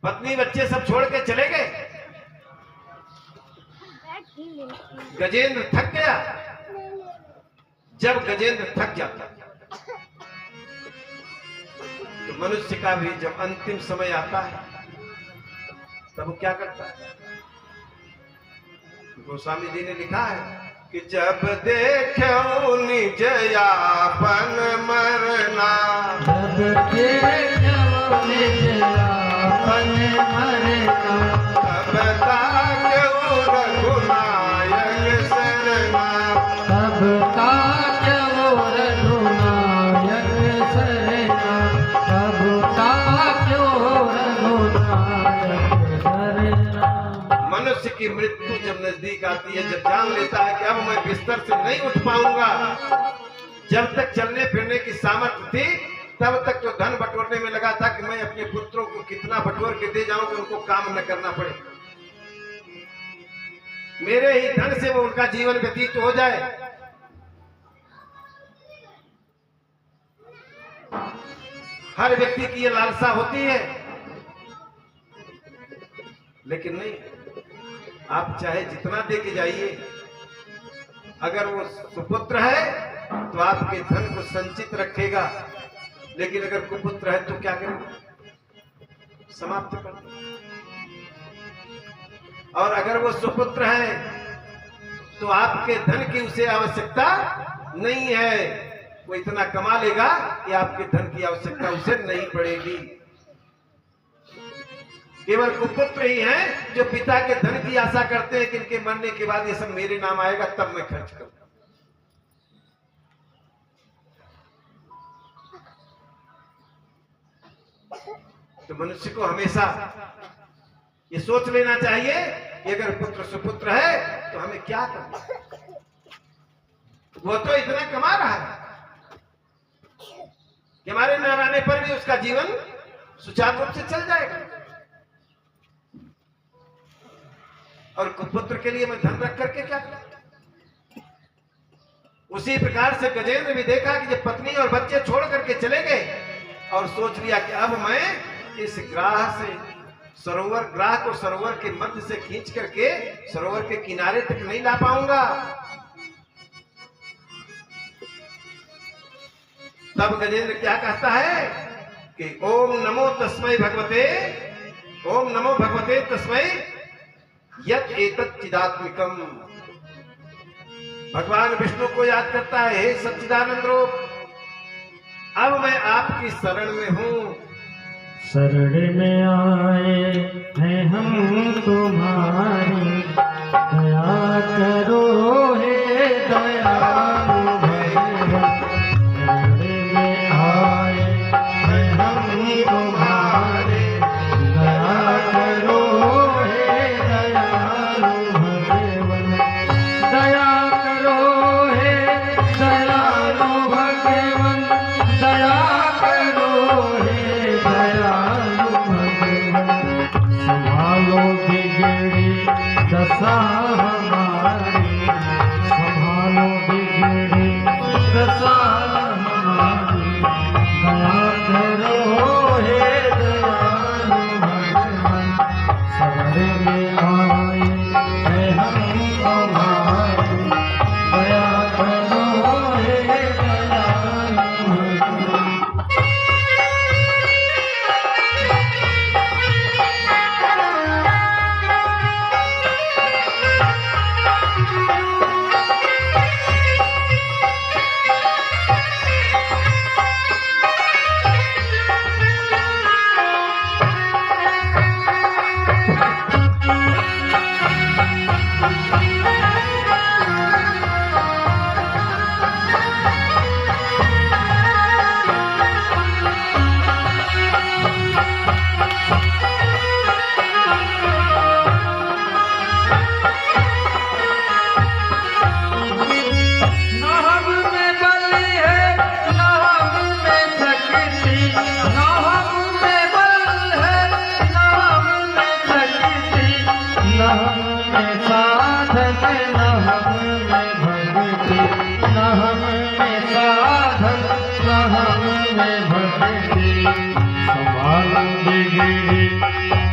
[SPEAKER 1] पत्नी बच्चे सब छोड़ के चले गए। गजेंद्र थक गया। जब गजेंद्र थक जाता तो मनुष्य का भी जब अंतिम समय आता है तब वो क्या करता है, गोस्वामी जी ने लिखा है कि जब देखो निज यापन मरना,
[SPEAKER 2] जब देखो निज यापन मरना,
[SPEAKER 1] तब ताक्यो रघुनायक शरणा,
[SPEAKER 2] तब ताक्यो रघुनायक शरणा, तब ताक्यो रघुनायक शरणा।
[SPEAKER 1] मनुष्य की मृत्यु जब नजदीक आती है, जब जान लेता है कि अब मैं बिस्तर से नहीं उठ पाऊंगा, जब तक चलने फिरने की सामर्थ्य थी तब तक तो धन बटोरने में लगा था कि मैं अपने पुत्रों को कितना बटोर के दे जाऊं कि उनको काम न करना पड़े, मेरे ही धन से वो उनका जीवन व्यतीत हो जाए। हर व्यक्ति की ये लालसा होती है, लेकिन नहीं, आप चाहे जितना दे के जाइए, अगर वो सुपुत्र है तो आपके धन को संचित रखेगा, लेकिन अगर कुपुत्र है तो क्या करेगा? समाप्त कर देगा। और अगर वो सुपुत्र है तो आपके धन की उसे आवश्यकता नहीं है, वो इतना कमा लेगा कि आपके धन की आवश्यकता उसे नहीं पड़ेगी। केवल कुपुत्र ही हैं जो पिता के धन की आशा करते हैं कि इनके मरने के बाद ये सब मेरे नाम आएगा, तब मैं खर्च करूंगा। तो मनुष्य को हमेशा ये सोच लेना चाहिए कि अगर पुत्र सुपुत्र है तो हमें क्या करना। वो तो इतना कमा रहा है कि हमारे न रहने पर भी उसका जीवन सुचारू रूप से चल जाएगा, और कुपुत्र के लिए मैं धन रख करके क्या करूं? उसी प्रकार से गजेंद्र भी देखा कि जब पत्नी और बच्चे छोड़ करके चले गए और सोच लिया कि अब मैं इस ग्राह से ग्राह को सरोवर के मध्य से खींच करके सरोवर के किनारे तक नहीं ला पाऊंगा। तब गजेंद्र क्या कहता है कि ओम नमो तस्मै भगवते, ओम नमो भगवते तस्मै यत् एतत् चिदात्मिकम। भगवान विष्णु को याद करता है, हे सच्चिदानंद रूप, अब मैं आपकी शरण में हूं।
[SPEAKER 2] शरण में आए हैं हम तुम्हारी, दया करो हे दयालु भगवान। शरण में आए हैं हम तुम्हारे, दया करो हे दयालु भगवान। दया करो हे दयालु भगवान, दया करो हे दयालु भगवान। संभालो बिगड़ी दशा हमारी, संभालो बिगड़ी दशा हमारी। दया करो हे दयालु भगवान। शरण में आए हैं हम तुम्हारी, दया करो हे दयालु भगवान।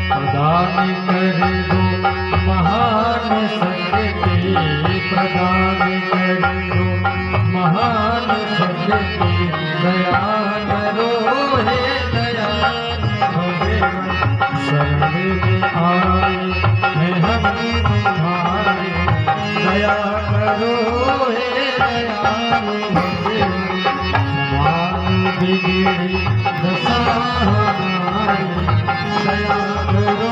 [SPEAKER 2] प्रदान कर दो महान शक्ति, प्रदान कर दो महान शक्ति। दया करो हे दयालु भगवान। शरण में आए हैं हम तुम्हारे,
[SPEAKER 5] दया करो हे दयालु भगवान बिगड़ी दशा हमारी दया करो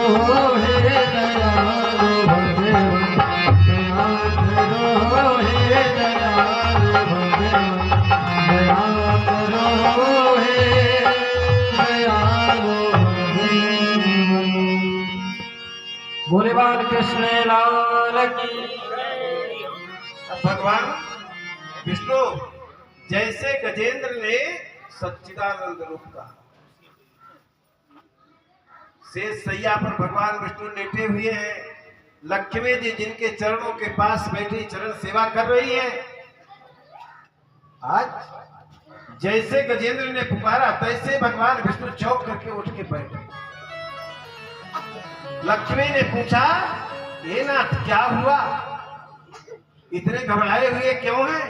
[SPEAKER 5] हे दयालु भगवान दया करो हे दयालु भगवान दया करो हे दयालु भगवान।
[SPEAKER 2] बोले बाल कृष्ण लाल की।
[SPEAKER 1] भगवान विष्णु जैसे गजेंद्र ने सच्चिदानंद रूप का शेष सैया पर भगवान विष्णु लेटे हुए हैं, लक्ष्मी जी जिनके चरणों के पास बैठी चरण सेवा कर रही है। आज जैसे गजेंद्र ने पुकारा तैसे भगवान विष्णु चौंक करके उठ के बैठे। लक्ष्मी ने पूछा, ये नाथ क्या हुआ, इतने घबराए हुए क्यों हैं?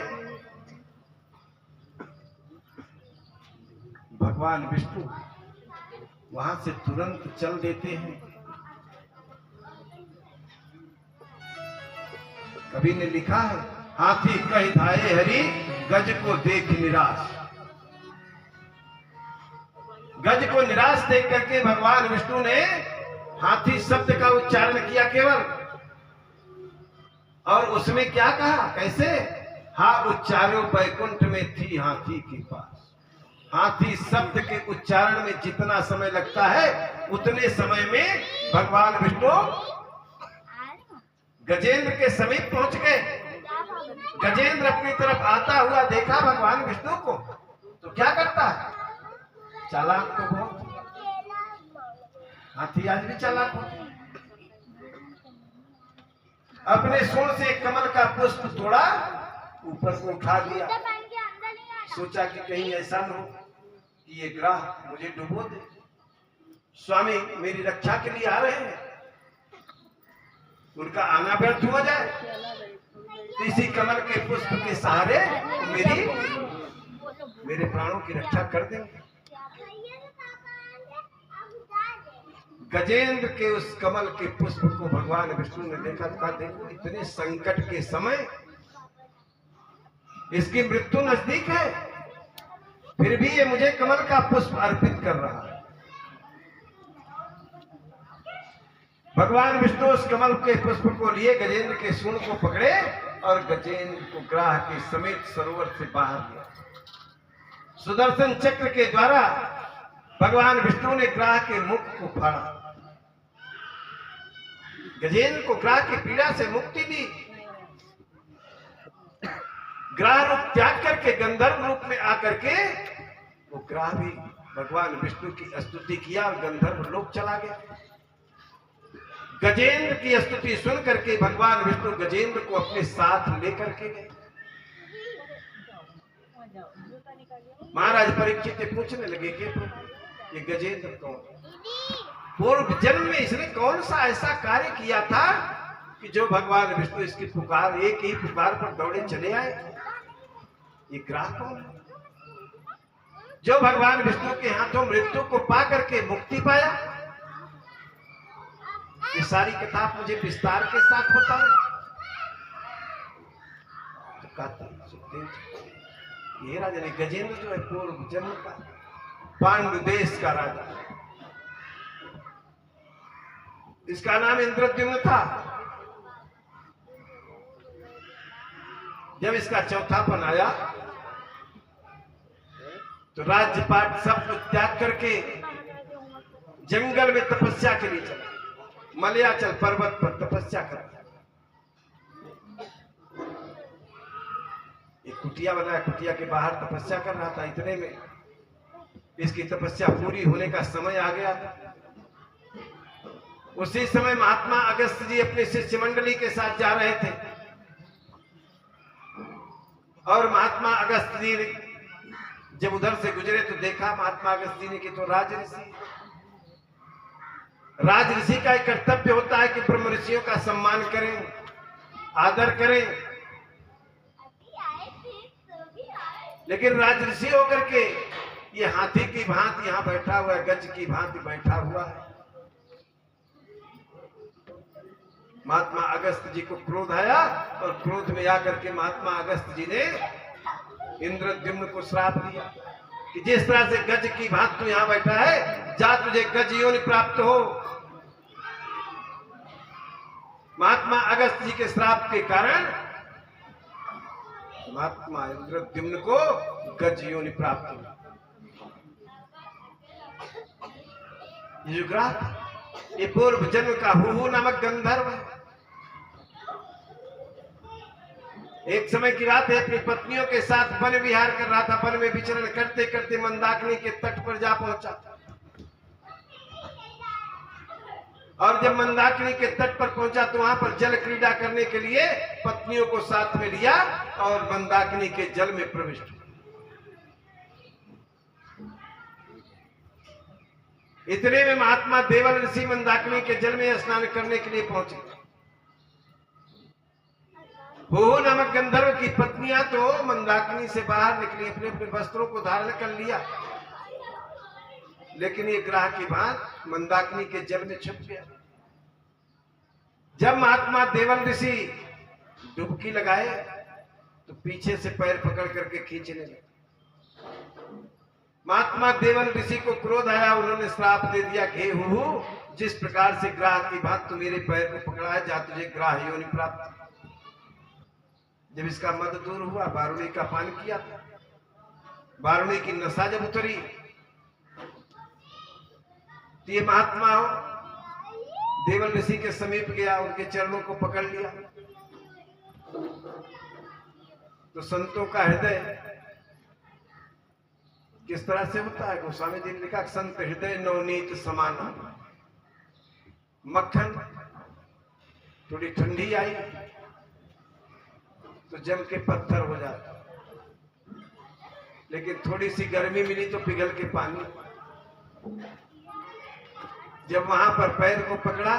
[SPEAKER 1] भगवान विष्णु वहां से तुरंत चल देते हैं। कवि ने लिखा है, हाथी कह धाये हरि गज को देख निराश। गज को निराश देख करके भगवान विष्णु ने हाथी शब्द का उच्चारण किया केवल, और उसमें क्या कहा, कैसे, हाँ उच्चारो बैकुंठ में थी हाथी के पास। हाथी शब्द के उच्चारण में जितना समय लगता है उतने समय में भगवान विष्णु गजेंद्र के समीप पहुंच गए। गजेंद्र अपनी तरफ आता हुआ देखा भगवान विष्णु को, तो क्या करता है, चालाक तो बहुत, हाथी आज भी चालाक होते हैं। अपने सूंड से कमल का पुष्प तोड़ा, ऊपर को उठा दिया, सोचा कि कहीं ऐसा न हो कि ये ग्रह मुझे डुबो दे। स्वामी मेरी रक्षा के लिए आ रहे हैं, उनका आना व्यर्थ हो जाए, तो इसी कमल के पुष्प के सहारे मेरे प्राणों की रक्षा कर देंगे। गजेंद्र के उस कमल के पुष्प को भगवान विष्णु ने देखा, कहा देखो इतने संकट के समय इसकी मृत्यु नजदीक है, फिर भी ये मुझे कमल का पुष्प अर्पित कर रहा है। भगवान विष्णु उस कमल के पुष्प को लिए गजेंद्र के सूंड को पकड़े और गजेंद्र को ग्राह के समेत सरोवर से बाहर लिया। सुदर्शन चक्र के द्वारा भगवान विष्णु ने ग्राह के मुख को फाड़ा, गजेंद्र को ग्राह की पीड़ा से मुक्ति दी। ग्राह रूप त्याग करके गंधर्व रूप में आकर के वो ग्राह भी भगवान विष्णु की स्तुति किया और गंधर्व लोक चला गया। गजेंद्र की स्तुति सुन करके भगवान विष्णु गजेंद्र को अपने साथ लेकर के गए। महाराज परीक्षित पूछने लगे कि ये गजेंद्र कौन, पूर्व जन्म में इसने कौन सा ऐसा कार्य किया था कि जो भगवान विष्णु इसकी पुकार, एक ही पुकार पर दौड़े चले आए। ये ग्राह कौन है जो भगवान विष्णु के हाथों मृत्यु को पा करके मुक्ति पाया? ये सारी कथा मुझे विस्तार के साथ बताएं। तो कहता सुखदेव ये राजा ने, गजेंद्र जो है पूर्व जन्म का पांडु देश का राजा, इसका नाम इंद्रद्युम्न था। जब इसका चौथापन आया तो राज्यपाट सब कुछ त्याग करके जंगल में तपस्या के लिए चला, मलयाचल पर्वत पर तपस्या कर। एक कुटिया बनाया, कुटिया के बाहर तपस्या कर रहा था। इतने में इसकी तपस्या पूरी होने का समय आ गया था। उसी समय महात्मा अगस्त जी अपने शिष्य मंडली के साथ जा रहे थे और महात्मा अगस्त जी जब उधर से गुजरे तो देखा महात्मा अगस्त जी ने कि तो राज ऋषि का एक कर्तव्य होता है कि ब्रह्म ऋषियों का सम्मान करें, आदर करें। लेकिन राज ऋषि होकर के ये हाथी की भांति यहाँ बैठा हुआ है, गज की भांति बैठा हुआ है। महात्मा अगस्त जी को क्रोध आया और क्रोध में आकर के महात्मा अगस्त जी ने इंद्रद्युम्न को श्राप दिया कि जिस तरह से गज की भांति तू यहां बैठा है, जा तुझे गज योनि प्राप्त हो। महात्मा अगस्त जी के श्राप के कारण महात्मा इंद्रद्युम्न को गज योनि प्राप्त हुई। ये जो ग्रह था, ये पूर्व जन्म का हुहू नामक गंधर्व है। एक समय की बात है, अपनी पत्नियों के साथ वन विहार कर रहा था। वन में विचरण करते करते मंदाकिनी के तट पर जा पहुंचा और जब मंदाकिनी के तट पर पहुंचा तो वहां पर जल क्रीड़ा करने के लिए पत्नियों को साथ में लिया और मंदाकिनी के जल में प्रविष्ट हुआ। इतने में महात्मा देवल ऋषि मंदाकिनी के जल में स्नान करने के लिए पहुंचे। हुहू नामक गंधर्व की पत्नियां तो मंदाकिनी से बाहर निकली, अपने अपने वस्त्रों को धारण कर लिया, लेकिन ये ग्रह की बात मंदाकिनी के जल में छुप गया। जब महात्मा देवल ऋषि डुबकी लगाए तो पीछे से पैर पकड़ करके खींचने लगे। महात्मा देवल ऋषि को क्रोध आया, उन्होंने श्राप दे दिया कि हुहू, जिस प्रकार से ग्रह की बात तू मेरे पैर को पकड़ा है, जा तुझे ग्रह योनि प्राप्त। जब इसका मद दूर हुआ, बारूणी का पान किया, बारूणी की नशा जब उतरी तो ये महात्मा देवल ऋषि के समीप गया, उनके चरणों को पकड़ लिया। तो संतों का हृदय किस तरह से होता है, गोस्वामी जी ने लिखा, संत हृदय नवनीत समाना। मक्खन थोड़ी ठंडी आई तो जम के पत्थर हो जाता, लेकिन थोड़ी सी गर्मी मिली तो पिघल के पानी। जब वहां पर पैर को पकड़ा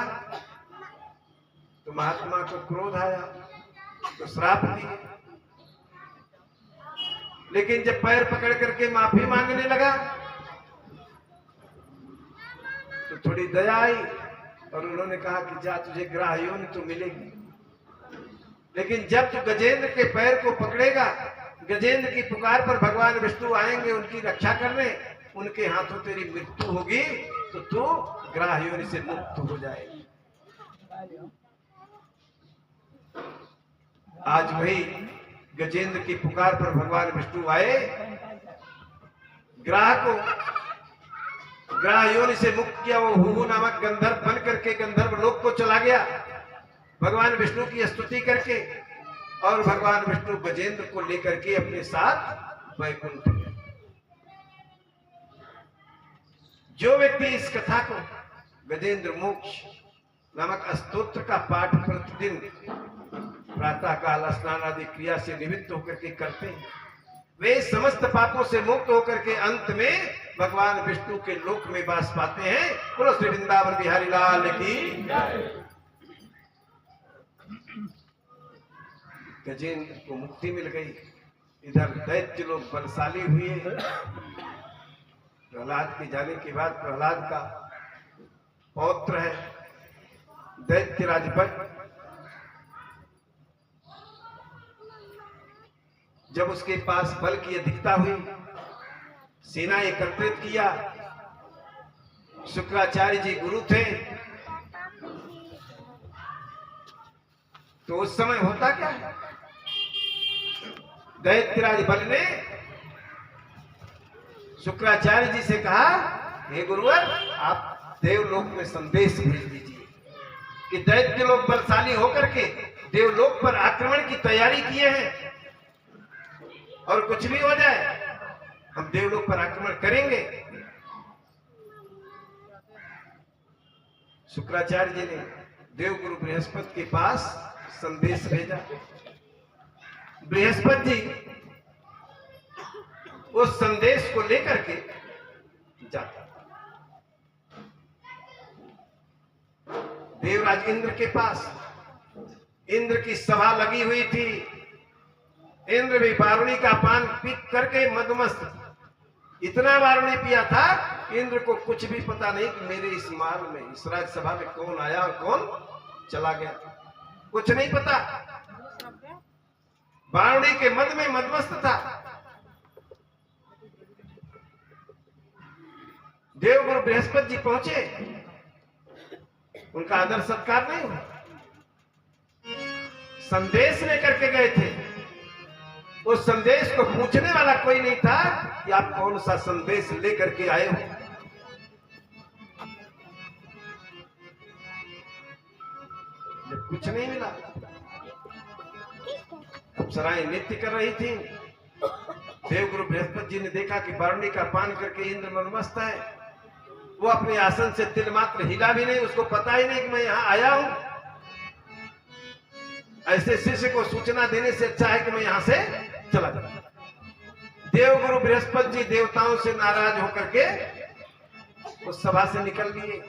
[SPEAKER 1] तो महात्मा को क्रोध आया तो श्राप दिए, लेकिन जब पैर पकड़ करके माफी मांगने लगा तो थोड़ी दया आई और उन्होंने कहा कि जा तुझे ग्रह योनि तो मिलेगी। लेकिन जब तू गजेंद्र के पैर को पकड़ेगा, गजेंद्र की पुकार पर भगवान विष्णु आएंगे उनकी रक्षा करने, उनके हाथों तेरी मृत्यु होगी तो तू ग्रह योनि से मुक्त हो जाएगी। आज वही गजेंद्र की पुकार पर भगवान विष्णु आए, ग्रह को ग्रह योनि से मुक्त किया। वो हुहू नामक गंधर्व बन करके गंधर्व लोक को चला गया भगवान विष्णु की स्तुति करके, और भगवान विष्णु गजेंद्र को लेकर के अपने साथ वैकुंठ गए। जो व्यक्ति इस कथा को गजेंद्र मोक्ष नामक स्तोत्र का पाठ प्रतिदिन प्रातः काल स्नान आदि क्रिया से निमित्त होकर के करते हैं, वे समस्त पापों से मुक्त होकर के अंत में भगवान विष्णु के लोक में वास पाते हैं। बोलो श्री वृंदावन बिहारी लाल की। गजेंद्र को मुक्ति मिल गई, इधर दैत्य लोग बलशाली हुए। प्रहलाद के जाने के बाद प्रहलाद का पौत्र है दैत्य राजभट, जब उसके पास बल की अधिकता हुई, सेना एकत्रित किया। शुक्राचार्य जी गुरु थे, तो उस समय होता क्या है, दैत्यराज बल ने शुक्राचार्य जी से कहा, हे गुरुवर, आप देवलोक में संदेश भेज दीजिए कि दैत्य लोग बलशाली होकर के देवलोक पर आक्रमण की तैयारी किए हैं, और कुछ भी हो जाए हम देवलोक पर आक्रमण करेंगे। शुक्राचार्य जी ने देवगुरु बृहस्पति के पास संदेश भेजा। बृहस्पति जी उस संदेश को लेकर के जाता, देवराज इंद्र के पास। इंद्र की सभा लगी हुई थी, इंद्र भी बारूणी का पान पी करके मदमस्त, इतना बारूणी पिया था, इंद्र को कुछ भी पता नहीं कि मेरे इस माल में, इस राजसभा में कौन आया और कौन चला गया, कुछ नहीं पता। वारुणी के मद में मदमस्त था। देवगुरु बृहस्पति जी पहुंचे, उनका आदर सत्कार नहीं हुआ। संदेश लेकर के गए थे, उस संदेश को पूछने वाला कोई नहीं था कि आप कौन सा संदेश लेकर के आए हो। जब कुछ नहीं मिला, अप्सराएं नृत्य कर रही थी। देवगुरु बृहस्पति जी ने देखा कि वारुणी का पान करके इंद्र मनमस्त है। वो अपने आसन से तिल मात्र हिला भी नहीं, उसको पता ही नहीं कि मैं यहां आया हूं। ऐसे शिष्य को सूचना देने से अच्छा है कि मैं यहां से चला जाऊं। देवगुरु बृहस्पति जी देवताओं से नाराज होकर के उस सभा से निकल लिए,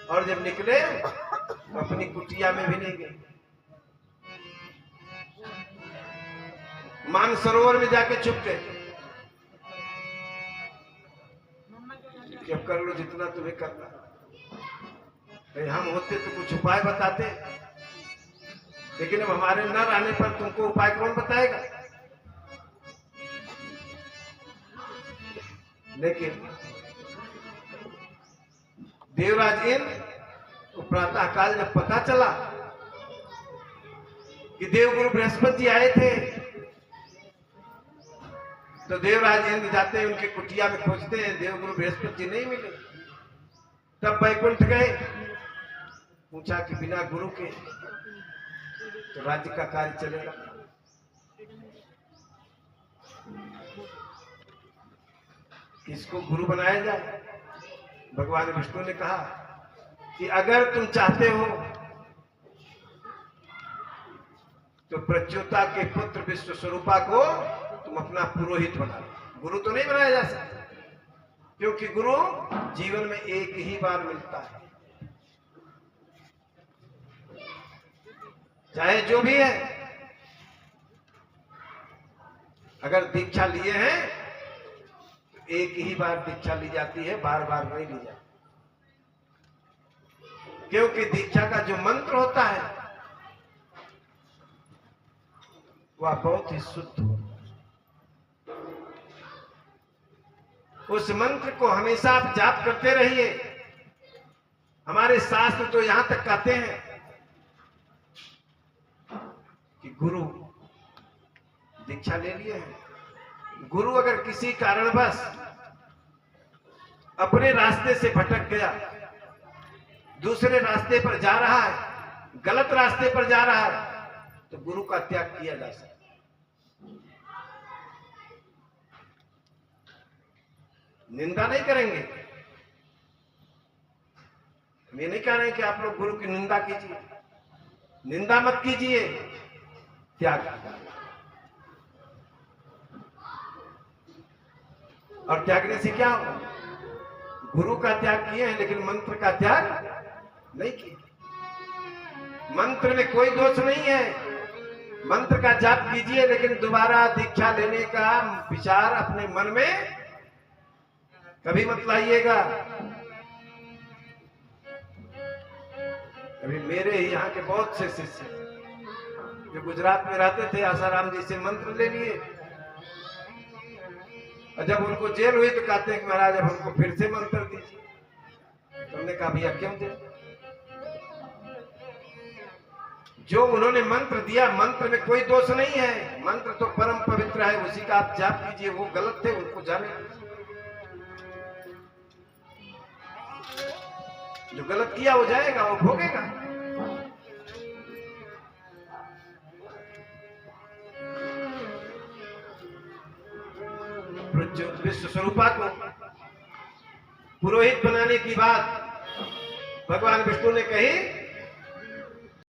[SPEAKER 1] और जब निकले तो अपनी कुटिया में भी नहीं गए। मानसरोवर में जाके छुप गए कि अब कर लो जितना तुम्हें करना। कहीं हम होते तो कुछ उपाय बताते, लेकिन अब हमारे न रहने पर तुमको उपाय कौन बताएगा। लेकिन देवराज इंद्र को प्रातः काल जब पता चला कि देवगुरु बृहस्पति जी आए थे, तो देवराज इंद्र जाते हैं उनके कुटिया में, खोजते हैं, देवगुरु बृहस्पति जी नहीं मिले। तब बैकुंठ गए, पूछा कि बिना गुरु के तो राज्य का कार्य चलेगा। किसको गुरु बनाया जाए। भगवान विष्णु ने कहा कि अगर तुम चाहते हो तो प्रच्युता के पुत्र विश्व स्वरूपा को तुम अपना पुरोहित बना लो। गुरु तो नहीं बनाया जा सकता, क्योंकि गुरु जीवन में एक ही बार मिलता है। चाहे जो भी है, अगर दीक्षा लिए हैं तो एक ही बार दीक्षा ली जाती है, बार बार नहीं ली जाती। क्योंकि दीक्षा का जो मंत्र होता है वह बहुत ही शुद्ध होता है। उस मंत्र को हमेशा आप जाप करते रहिए। हमारे शास्त्र तो यहां तक कहते हैं कि गुरु दीक्षा ले लिए हैं, गुरु अगर किसी कारणवश अपने रास्ते से भटक गया, दूसरे रास्ते पर जा रहा है, गलत रास्ते पर जा रहा है, तो गुरु का त्याग किया जा सकता है। निंदा नहीं करेंगे। हम ये नहीं कह रहे हैं कि आप लोग गुरु की निंदा कीजिए, निंदा मत कीजिए, त्याग कीजिए। और त्यागने से क्या होगा। गुरु का त्याग किए हैं, लेकिन मंत्र का त्याग नहीं किया। मंत्र में कोई दोष नहीं है, मंत्र का जाप कीजिए, लेकिन दोबारा दीक्षा लेने का विचार अपने मन में कभी मत लाइएगा। अभी मेरे यहाँ के बहुत से शिष्य जो गुजरात में रहते थे, आसाराम जी से मंत्र ले लिए, और जब उनको जेल हुई तो कहते हैं कि महाराज अब हमको फिर से मंत्र दीजिए। तो हमने कहा भैया क्यों दे। जो उन्होंने मंत्र दिया, मंत्र में कोई दोष नहीं है, मंत्र तो परम पवित्र है, उसी का आप जाप कीजिए। वो गलत थे, उनको जाने। जो गलत किया वो जाएगा, वो भोगेगा। विश्व स्वरूपा को पुरोहित बनाने की बात भगवान विष्णु ने कही,